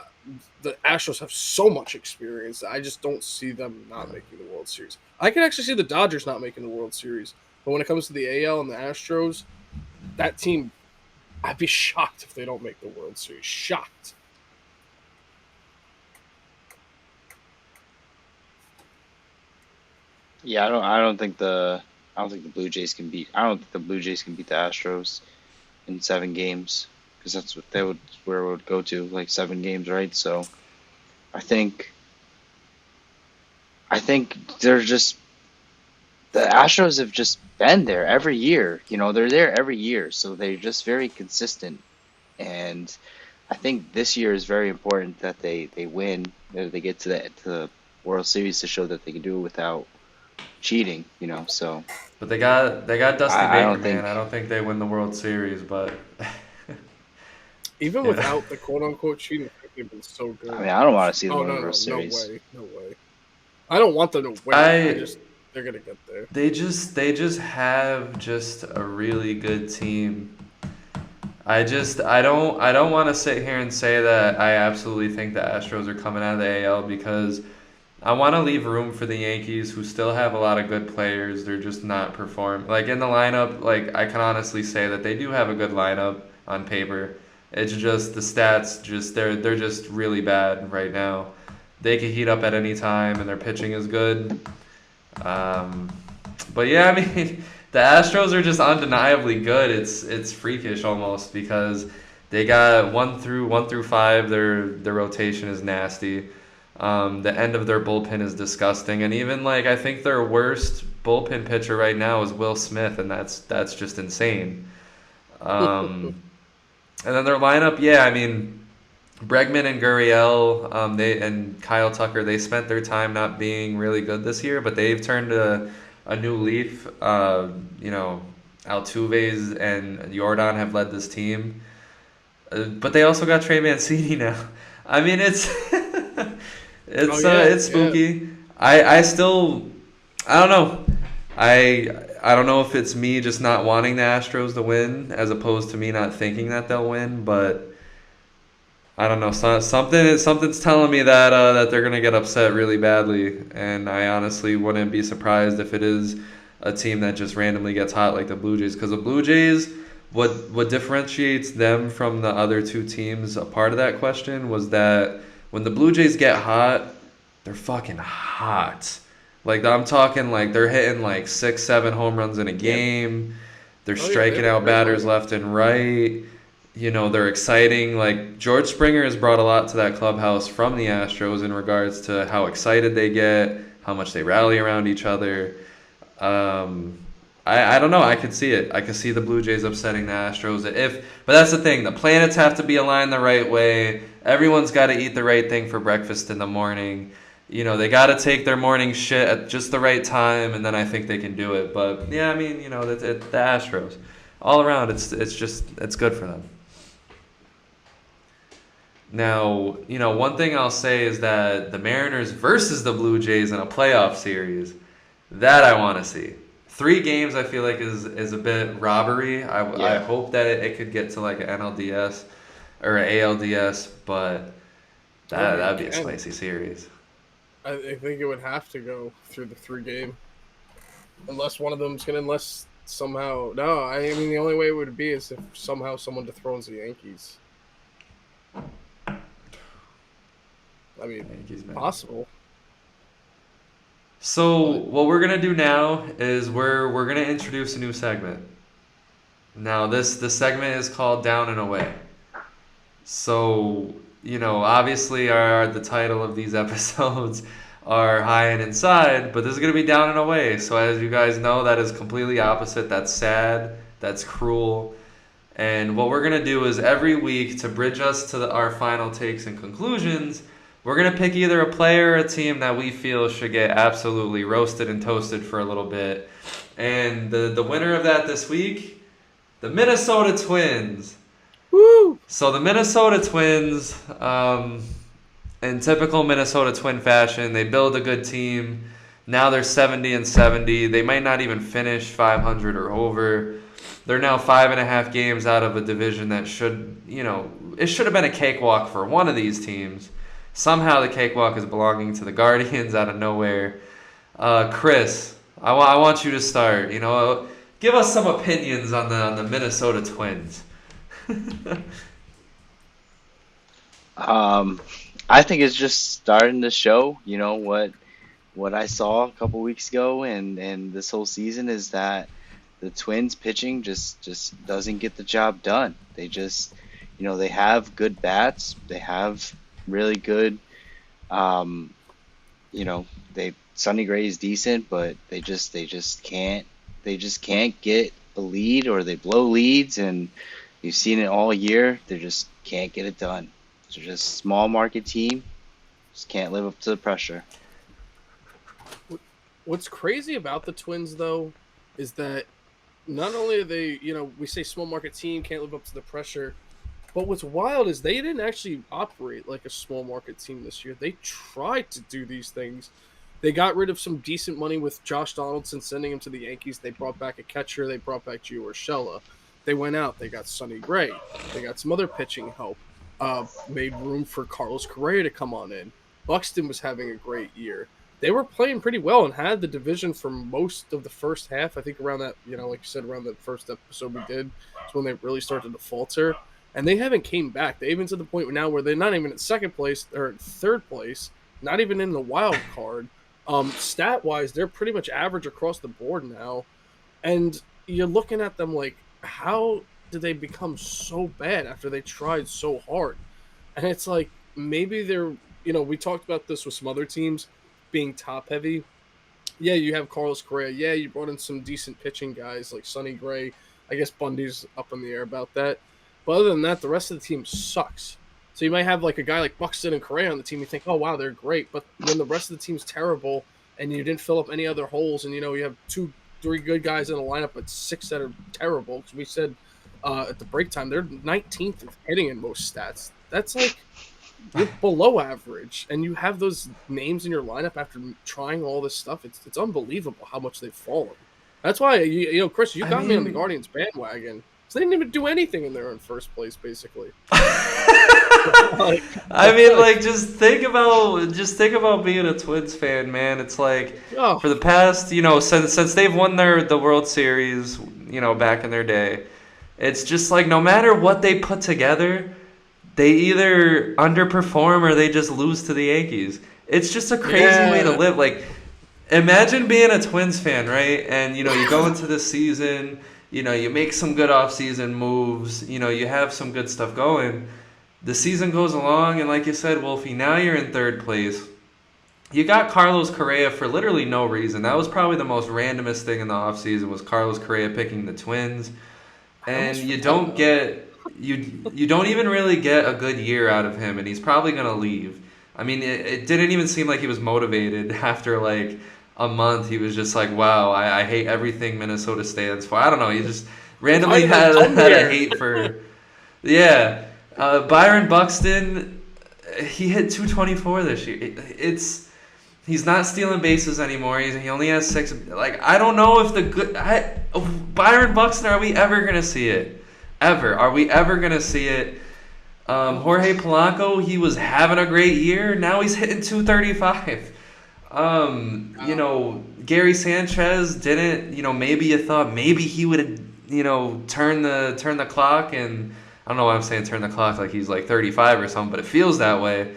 the Astros have so much experience that I just don't see them not making the World Series. I can actually see the Dodgers not making the World Series, but when it comes to the AL and the Astros, that team, I'd be shocked if they don't make the World Series. Shocked. Yeah, I don't think the Blue Jays can beat. I don't think the Blue Jays can beat the Astros in 7 games because that's what where it would go to, like 7 games, right? So I think they're just the Astros have just been there every year. They're there every year, so they're just very consistent. And I think this year is very important that they win, that they get to the World Series to show that they can do it without cheating. So But they got Dusty I Baker, don't think. man. I don't think they win the World Series, but Even yeah. without the quote unquote cheating, I think they've been so good. I mean, I don't want to see them Oh win the no, World no Series. way, no way. I don't want them to win. I I just they're gonna get there. they just have just a really good team. I don't want to sit here and say that I absolutely think the Astros are coming out of the AL because I want to leave room for the Yankees who still have a lot of good players. They're just not performing. Like in the lineup, like I can honestly say that they do have a good lineup on paper. It's just the stats. They're just really bad right now. They could heat up at any time, and their pitching is good. Um, but yeah, I mean, the Astros are just undeniably good. It's freakish almost because they got one through five. Their rotation is nasty. The end of their bullpen is disgusting, and even like I think their worst bullpen pitcher right now is Will Smith, and that's just insane. And then their lineup, yeah, I mean, Bregman and Gurriel, they and Kyle Tucker, they spent their time not being really good this year, but they've turned a new leaf. Altuve's and Jordan have led this team, but they also got Trey Mancini now. I mean, it's it's spooky. I don't know. I don't know if it's me just not wanting the Astros to win as opposed to me not thinking that they'll win, but I don't know. Something's telling me that they're gonna get upset really badly, and I honestly wouldn't be surprised if it is a team that just randomly gets hot like the Blue Jays. Because the Blue Jays, what differentiates them from the other two teams, a part of that question was that when the Blue Jays get hot, they're fucking hot. Like I'm talking like they're hitting like 6, 7 home runs in a game. They're striking out batters left and right. They're exciting. Like George Springer has brought a lot to that clubhouse from the Astros in regards to how excited they get, how much they rally around each other. I don't know. I could see it. I could see the Blue Jays upsetting the Astros. But that's the thing. The planets have to be aligned the right way. Everyone's got to eat the right thing for breakfast in the morning. They got to take their morning shit at just the right time, and then I think they can do it. But yeah, I mean, the Astros, all around, it's good for them. Now, one thing I'll say is that the Mariners versus the Blue Jays in a playoff series, that I want to see. 3 games I feel like is a bit robbery. I hope that it could get to like an NLDS or an ALDS, but that'd be a spicy series. I think it would have to go through the 3-game. Unless one of them's going to, somehow. No, I mean, the only way it would be is if somehow someone dethrones the Yankees. I mean, Yankees, possible. So what we're gonna do now is we're gonna introduce a new segment. Now the segment is called Down and Away. So obviously the title of these episodes are High and Inside, but this is gonna be Down and Away. So as you guys know, that is completely opposite. That's sad. That's cruel. And what we're gonna do is every week to bridge us to our final takes and conclusions, we're going to pick either a player or a team that we feel should get absolutely roasted and toasted for a little bit. And the winner of that this week, the Minnesota Twins. Woo! So the Minnesota Twins, in typical Minnesota Twin fashion, they build a good team. Now they're 70-70. They might not even finish 500 or over. They're now 5.5 games out of a division that it should have been a cakewalk for one of these teams. Somehow the cakewalk is belonging to the Guardians out of nowhere. Chris, I want you to start. Give us some opinions on the Minnesota Twins. I think it's just starting to show. What I saw a couple weeks ago and this whole season is that the Twins pitching just doesn't get the job done. They just, they have good bats. They have really good, Sonny Gray is decent, but they just can't get a lead, or they blow leads, and you've seen it all year. They just can't get it done. They're just a small market team, just can't live up to the pressure. What's crazy about the Twins, though, is that not only are they, we say small market team, can't live up to the pressure, but what's wild is they didn't actually operate like a small market team this year. They tried to do these things. They got rid of some decent money with Josh Donaldson, sending him to the Yankees. They brought back a catcher. They brought back Gio Urshela. They went out. They got Sonny Gray. They got some other pitching help. Made room for Carlos Correa to come on in. Buxton was having a great year. They were playing pretty well and had the division for most of the first half. I think around that, like you said, around the first episode we did, is when they really started to falter. and they haven't came back. They even to the point now where they're not even at second place or third place, not even in the wild card. Stat wise, they're pretty much average across the board now, and you're looking at them like, how did they become so bad after they tried so hard? And it's like maybe they're, we talked about this with some other teams being top heavy. Yeah, you have Carlos Correa. Yeah, you brought in some decent pitching guys like Sonny Gray. I guess Bundy's up in the air about that. But other than that, the rest of the team sucks. So you might have like a guy like Buxton and Correa on the team. You think, oh wow, they're great. But then the rest of the team's terrible, and you didn't fill up any other holes. And you have 2-3 good guys in the lineup, but 6 that are terrible. Because we said at the break time they're 19th hitting in most stats. That's like you're below average, and you have those names in your lineup after trying all this stuff. It's unbelievable how much they've fallen. That's why Chris, you got me on the Guardians bandwagon. So they didn't even do anything and they're in first place, basically. Just think about being a Twins fan, man. It's like for the past, since they've won the World Series, back in their day, it's just like no matter what they put together, they either underperform or they just lose to the Yankees. It's just a crazy way to live. Like, imagine being a Twins fan, right? And, you go into this season, you make some good off-season moves, you have some good stuff going. The season goes along, and like you said, Wolfie, now you're in third place. You got Carlos Correa for literally no reason. That was probably the most randomest thing in the offseason was Carlos Correa picking the Twins. And you don't even really get a good year out of him, and he's probably going to leave. I mean, it didn't even seem like he was motivated after, like, a month. He was just like, wow, I hate everything Minnesota stands for. I don't know. He just randomly had a hate for... Yeah. Byron Buxton, he hit 224 this year. He's not stealing bases anymore. He only has 6. Like, I don't know if Byron Buxton, are we ever going to see it? Ever. Are we ever going to see it? Jorge Polanco, he was having a great year. Now he's hitting 235. Gary Sanchez didn't, maybe you thought maybe he would, turn the clock, and I don't know why I'm saying turn the clock like he's like 35 or something, but it feels that way.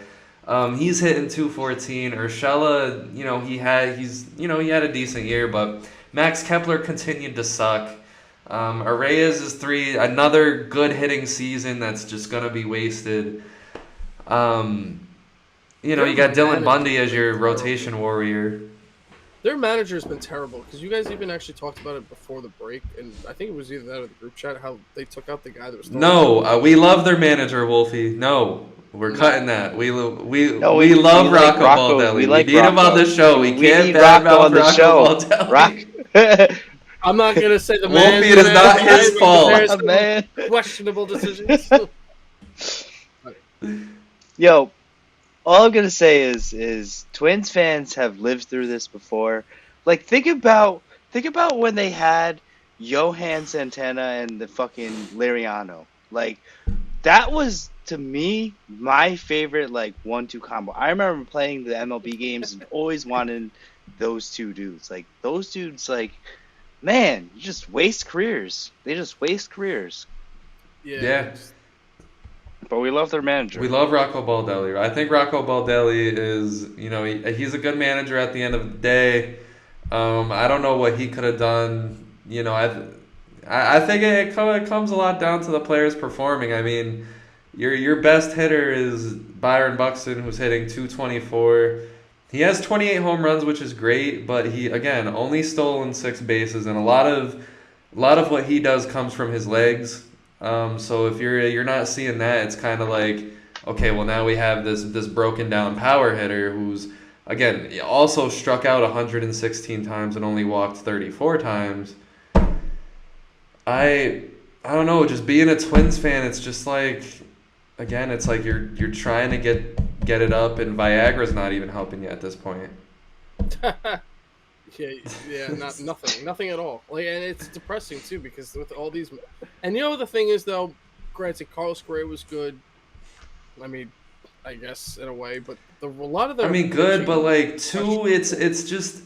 He's hitting 214. Urshela, he had a decent year, but Max Kepler continued to suck. Arraez is 3, another good hitting season that's just gonna be wasted. You got Dylan Bundy as your rotation warrior. Their manager has been terrible because you guys even actually talked about it before the break, and I think it was either that or the group chat how they took out the guy that was. We love their manager, Wolfie. No, we're cutting that. We love Rocco Baldelli. We need him on the show. We can't badmouth Rocco Baldelli. I'm not gonna say the man. Wolfie, it is not his fault. Man. Questionable decisions. Yo, all I'm gonna say is Twins fans have lived through this before. Like, think about when they had Johan Santana and the fucking Liriano. Like, that was, to me, my favorite, like, 1-2 combo. I remember playing the MLB games and always wanted those two dudes. Like, those dudes, like, man, you just waste careers. They just waste careers. Yeah. But we love their manager. We love Rocco Baldelli. I think Rocco Baldelli is, he's a good manager at the end of the day. I don't know what he could have done. I think it comes a lot down to the players performing. I mean, your best hitter is Byron Buxton, who's hitting 224. He has 28 home runs, which is great, but he, again, only stolen 6 bases, and a lot of what he does comes from his legs. So if you're not seeing that, it's kind of like, okay, well now we have this broken down power hitter who's, again, also struck out 116 times and only walked 34 times. I don't know, just being a Twins fan, it's just like, again, it's like you're trying to get it up, and Viagra's not even helping you at this point. Nothing at all. Like, and it's depressing too because with all these, and the thing is though, granted, Carlos Correa was good. I mean, I guess in a way, but a lot of them. I mean, good, but like it's just.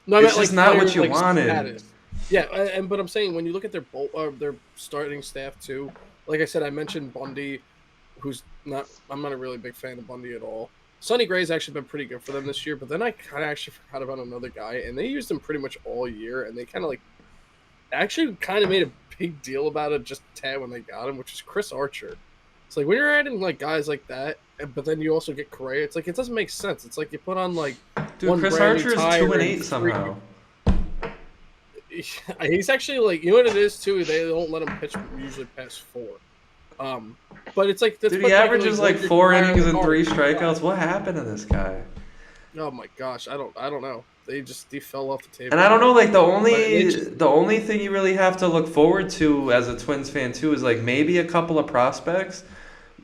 No, it's just not what you wanted. Status. Yeah, but I'm saying when you look at their starting staff too, like I said, I mentioned Bundy, who's not. I'm not a really big fan of Bundy at all. Sonny Gray's actually been pretty good for them this year, but then I kind of actually forgot about another guy, and they used him pretty much all year, and they kind of like actually kind of made a big deal about it just a tad when they got him, which is Chris Archer. It's like when you're adding like guys like that, but then you also get Correa. It's like it doesn't make sense. It's like you put on like Dude, Chris Archer is 2-8 somehow. He's actually like, you know what it is too. They don't let him pitch usually past 4. But it's like Dude, he averages like 4 innings and 3 strikeouts. What happened to this guy? Oh my gosh, I don't know. They fell off the table. And I don't know, like the only thing you really have to look forward to as a Twins fan too is like maybe a couple of prospects.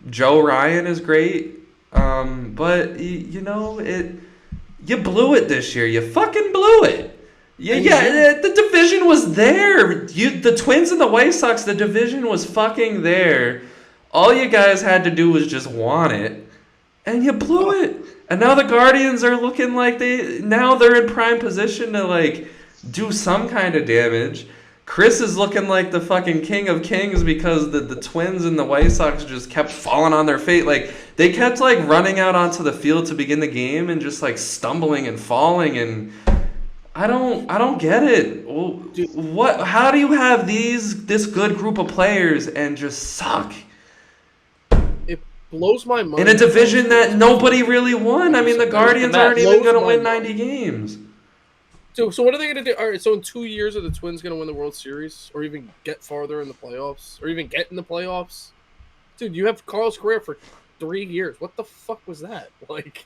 Joe Ryan is great, but you know you blew it this year. You fucking blew it. Yeah, the division was there. The Twins and the White Sox, the division was fucking there. All you guys had to do was just want it, and you blew it. And now the Guardians are looking like they're in prime position to like do some kind of damage. Chris is looking like the fucking king of kings because the Twins and the White Sox just kept falling on their face. Like they kept like running out onto the field to begin the game and just like stumbling and falling, and I don't get it. What? How do you have this good group of players and just suck? It blows my mind. In a division that nobody really won. I mean, the Guardians aren't even going to win 90 games. So what are they going to do? All right, so in 2 years, are the Twins going to win the World Series, or even get farther in the playoffs, or even get in the playoffs? Dude, you have Carlos Correa for 3 years. What the fuck was that? Like,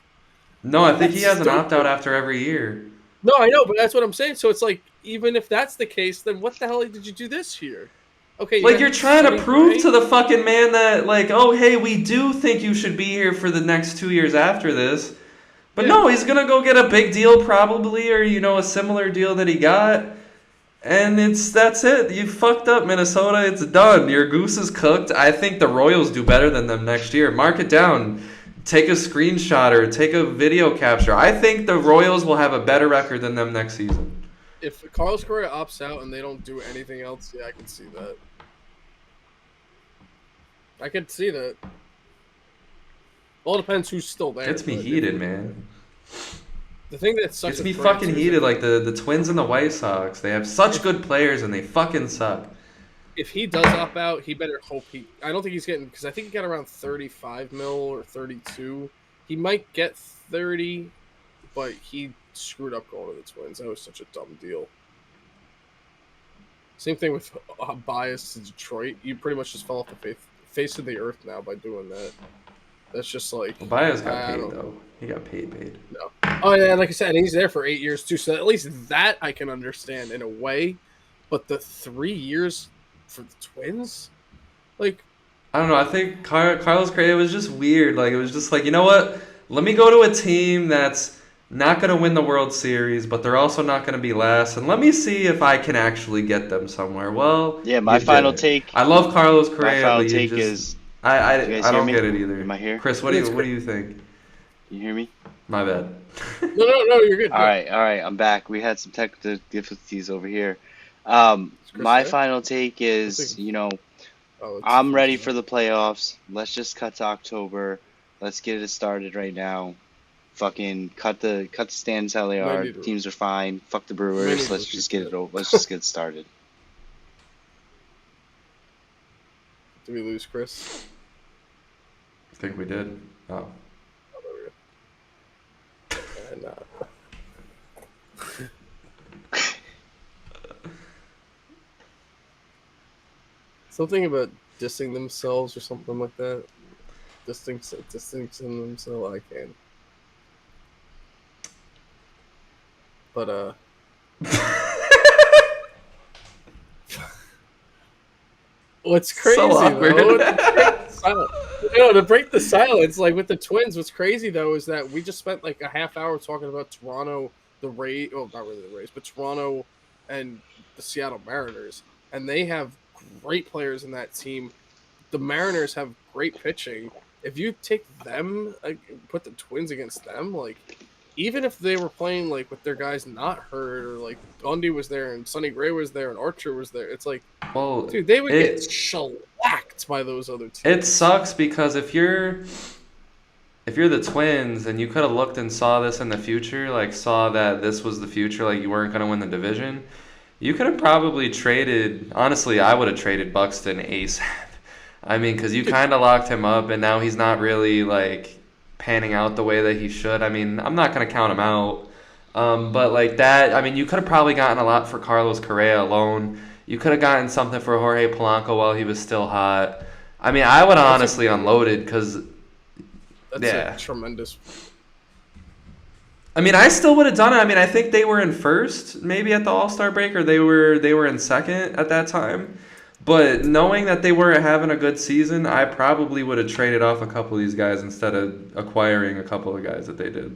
no, I think he has an opt-out after every year. No, I know, but that's what I'm saying. So it's like, even if that's the case, then what the hell did you do this year? Okay, like you're trying to prove to the fucking man that, like, oh, hey, we do think you should be here for the next 2 years after this. But no, he's going to go get a big deal probably, or, you know, a similar deal that he got. And that's it. You fucked up, Minnesota. It's done. Your goose is cooked. I think the Royals do better than them next year. Mark it down. Take a screenshot or take a video capture. I think the Royals will have a better record than them next season. If Carlos Correa opts out and they don't do anything else, yeah, I can see that. I could see that. All depends who's still there. Gets me heated, man. The thing that sucks. Gets me fucking heated. Like the Twins and the White Sox. They have such good players and they fucking suck. If he does opt out, he better hope he. I don't think he's getting, because I think he got around 35 mil or 32. He might get 30, but he screwed up going to the Twins. That was such a dumb deal. Same thing with bias to Detroit. You pretty much just fell off the face of the earth now by doing that. That's just like. Well, Baez got paid though. He got paid. No. Oh yeah, like I said, and he's there for 8 years too. So at least that I can understand in a way. But the 3 years for the Twins, like, I don't know. I think Carlos Correa was just weird. Like it was just like, you know what? Let me go to a team that's not going to win the World Series, but they're also not going to be last, and let me see if I can actually get them somewhere. Well, yeah. My final take. I love Carlos Correa. My final take is. I don't get it either. Am I here? Chris, what do you think? Can you hear me? My bad. No, you're good. All right, I'm back. We had some technical difficulties over here. My final take is, you know, I'm ready for the playoffs. Let's just cut to October. Let's get it started right now. Fucking cut the stands how they are. Teams are fine. Fuck the Brewers. Let's just get it over. Let's just get started. Did we lose Chris? I think we did. Oh. Something about dissing themselves or something like that. Distancing themselves, I can. But what's crazy so awkward. though? To break the silence, like with the Twins, what's crazy though is that we just spent like a half hour talking about Toronto, the Rays. Oh, not really the Rays, but Toronto and the Seattle Mariners, and they have great players in that team. The Mariners have great pitching. If you take them, put the Twins against them, like even if they were playing like with their guys not hurt, or like Bundy was there and Sonny Gray was there and Archer was there, it's like, well, dude, they would get shellacked. stacked by those other teams. It sucks because if you're the Twins and you could have looked and saw this in the future, like saw that this was the future, like you weren't going to win the division, you could have probably traded. Honestly, I would have traded Buxton ASAP. I mean, because you kind of locked him up, and now he's not really like panning out the way that he should. I mean, I'm not going to count him out, but like that, I mean, you could have probably gotten a lot for Carlos Correa alone. You could have gotten something for Jorge Polanco while he was still hot. I mean, I would have honestly unloaded because. That's a tremendous. I mean, I still would have done it. I mean, I think they were in first, maybe at the All-Star break, or they were in second at that time. But knowing that they weren't having a good season, I probably would have traded off a couple of these guys instead of acquiring a couple of guys that they did.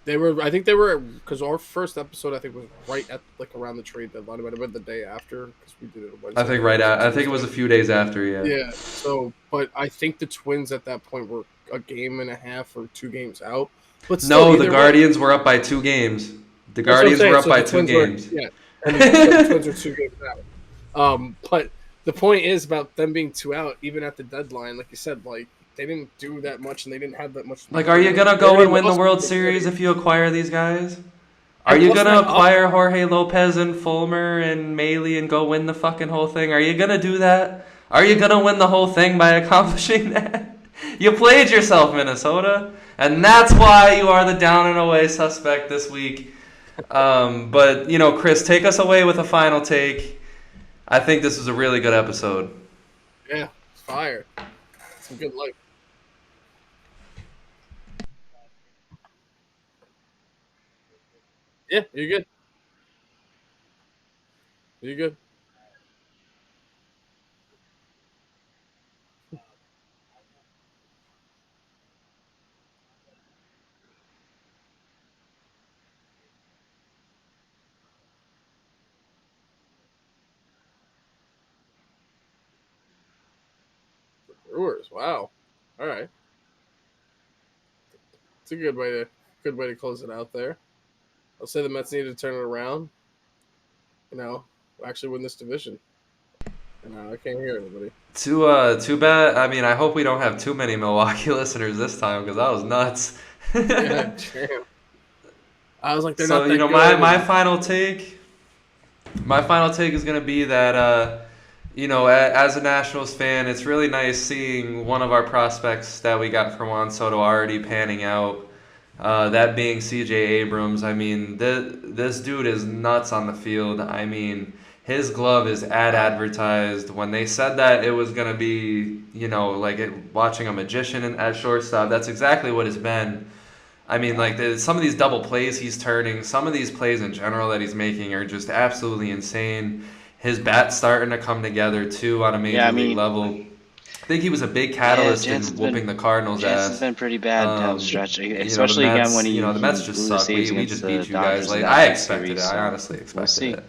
I think they were, because our first episode I think was right at like around the trade deadline. It might have been the day after because we did it Wednesday. I think it was a few days after. Yeah. Yeah. So, but I think the Twins at that point were a game and a half or 2 games out. But still, no, the Guardians were up by 2 games. The Guardians were up by 2 games. Yeah, and the Twins are 2 games out. But the point is about them being 2 out, even at the deadline. Like you said, like they didn't do that much, and they didn't have that much. Like, are you gonna go and win the World Series if you acquire these guys? Are you gonna acquire Jorge Lopez and Fulmer and Maile and go win the fucking whole thing? Are you gonna do that? Are you gonna win the whole thing by accomplishing that? You played yourself, Minnesota, and that's why you are the down and away suspect this week. But, you know, Chris, take us away with a final take. I think this was a really good episode. Yeah, fire. Some good luck. Yeah, you're good. You're good. Brewers, wow. All right. It's a good way to close it out there. I'll say the Mets need to turn it around. You know, actually win this division. I can't hear anybody. Too bad. I mean, I hope we don't have too many Milwaukee listeners this time because that was nuts. Yeah, damn. I was like, they're so not that you know, good. my final take is gonna be that you know, as a Nationals fan, it's really nice seeing one of our prospects that we got from Juan Soto already panning out. That being C.J. Abrams. I mean, this dude is nuts on the field. I mean, his glove is advertised. When they said that it was going to be, you know, like watching a magician at shortstop, that's exactly what it's been. I mean, like, some of these double plays he's turning, some of these plays in general that he's making are just absolutely insane. His bat's starting to come together, too, on a major league level. I think he was a big catalyst in whooping the Cardinals' ass. Jansen's been pretty bad down the stretch, you especially know, the Mets, when he. You know, the Mets just suck. We just beat you guys. Like, I expected it. I honestly expected it.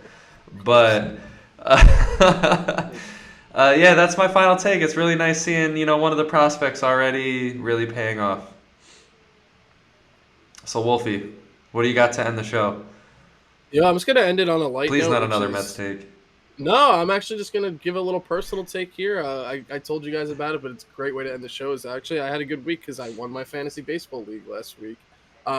But yeah, that's my final take. It's really nice seeing, you know, one of the prospects already really paying off. So Wolfie, what do you got to end the show? Yeah, I'm just gonna end it on a light note. Please, not another Mets take. No, I'm actually just going to give a little personal take here. I told you guys about it, but it's a great way to end the show. Is actually I had a good week because I won my fantasy baseball league last week.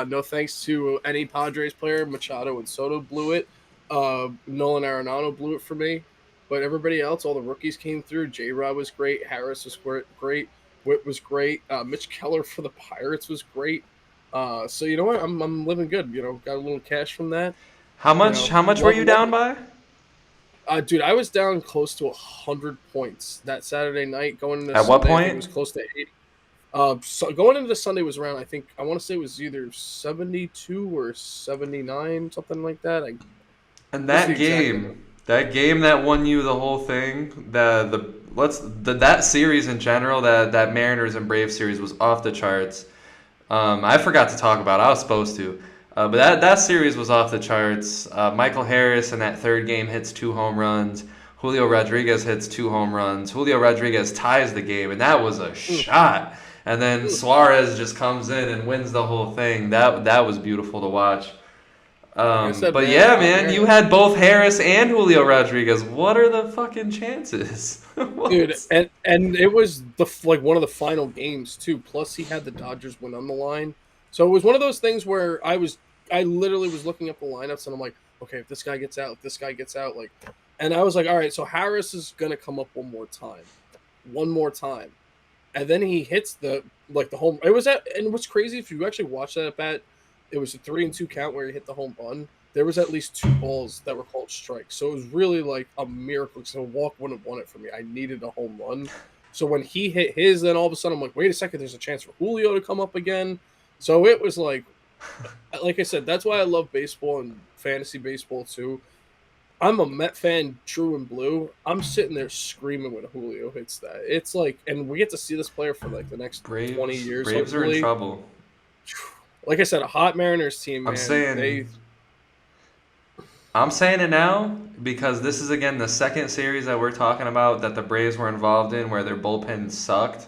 No thanks to any Padres player. Machado and Soto blew it. Nolan Arenado blew it for me. But everybody else, all the rookies came through. J-Rod was great. Harris was great. Witt was great. Mitch Keller for the Pirates was great. So you know what? I'm living good. You know, got a little cash from that. How much were you down by? Dude, I was down close to 100 points that Saturday night. Going into At Sunday, what point? I think it was close to 80. So going into the Sunday was around, I want to say it was either 72 or 79, something like that. And that game that won you the whole thing, that series in general, that Mariners and Braves series was off the charts. I forgot to talk about it. I was supposed to. But that series was off the charts. Michael Harris in that third game hits 2 home runs. Julio Rodriguez hits 2 home runs. Julio Rodriguez ties the game, and that was a shot. And then Suarez just comes in and wins the whole thing. That was beautiful to watch. I said, But man, yeah, Hot man, Mariners. you had both Harris and Julio Rodriguez. What are the fucking chances? What? Dude, and it was like one of the final games too. Plus, he had the Dodgers win on the line, so it was one of those things where I literally was looking up the lineups and I'm like, okay, if this guy gets out, if this guy gets out, like, and I was like, all right, so Harris is gonna come up one more time, and then he hits the home. It was and what's crazy if you actually watch that at bat, it was a 3-2 count where he hit the home run. There was at least 2 balls that were called strikes. So it was really like a miracle because a walk wouldn't have won it for me. I needed a home run. So when he hit his, then all of a sudden I'm like, wait a second, there's a chance for Julio to come up again. So it was like I said, that's why I love baseball and fantasy baseball too. I'm a Met fan, true and blue. I'm sitting there screaming when Julio hits that. It's like, and we get to see this player for like the next 20 years. Braves are in hopefully. trouble. Like I said, a hot Mariners team, man. I'm saying it now because this is, again, the second series that we're talking about that the Braves were involved in where their bullpen sucked.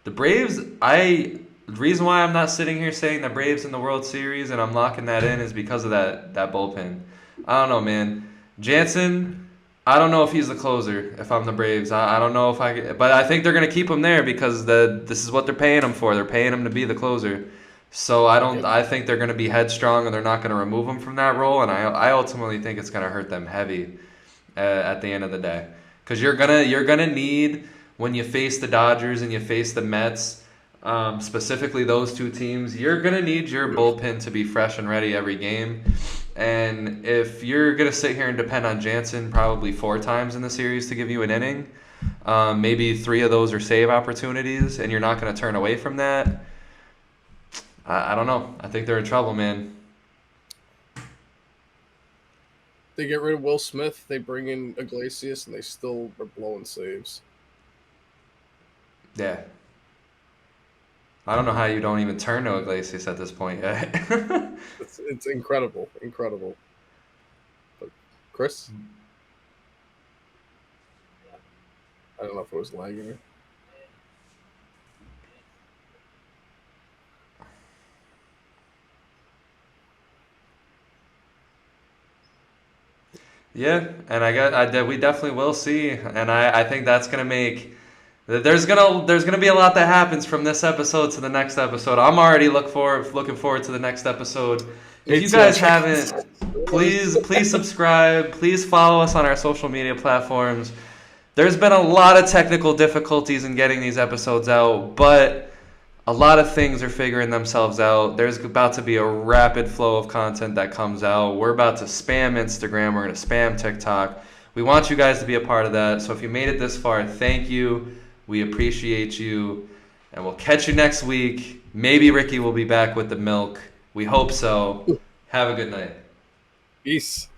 The Braves, the reason why I'm not sitting here saying the Braves in the World Series and I'm locking that in is because of that bullpen. I don't know, man. Jansen, I don't know if he's the closer if I'm the Braves. I don't know if but I think they're going to keep him there because this is what they're paying him for. They're paying him to be the closer. So I think they're going to be headstrong and they're not going to remove him from that role. And I ultimately think it's going to hurt them heavy at the end of the day, because you're gonna need, when you face the Dodgers and you face the Mets, specifically those 2 teams, you're gonna need your bullpen to be fresh and ready every game. And if you're gonna sit here and depend on Jansen probably 4 times in the series to give you an inning, maybe 3 of those are save opportunities, and you're not gonna turn away from that. I don't know. I think they're in trouble, man. They get rid of Will Smith, they bring in Iglesias, and they still are blowing saves. Yeah. I don't know how you don't even turn to Iglesias at this point yet. It's incredible. But Chris? I don't know if it was lagging. Yeah, and we definitely will see, and I think that's gonna make there's gonna be a lot that happens from this episode to the next episode. I'm already looking forward to the next episode. If you guys haven't, please subscribe. Please follow us on our social media platforms. There's been a lot of technical difficulties in getting these episodes out, but a lot of things are figuring themselves out. There's about to be a rapid flow of content that comes out. We're about to spam Instagram. We're going to spam TikTok. We want you guys to be a part of that. So if you made it this far, thank you. We appreciate you. And we'll catch you next week. Maybe Ricky will be back with the milk. We hope so. Have a good night. Peace.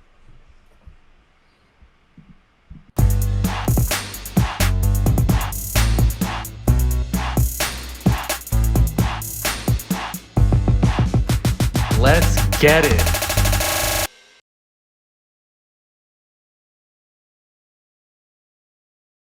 Let's get it.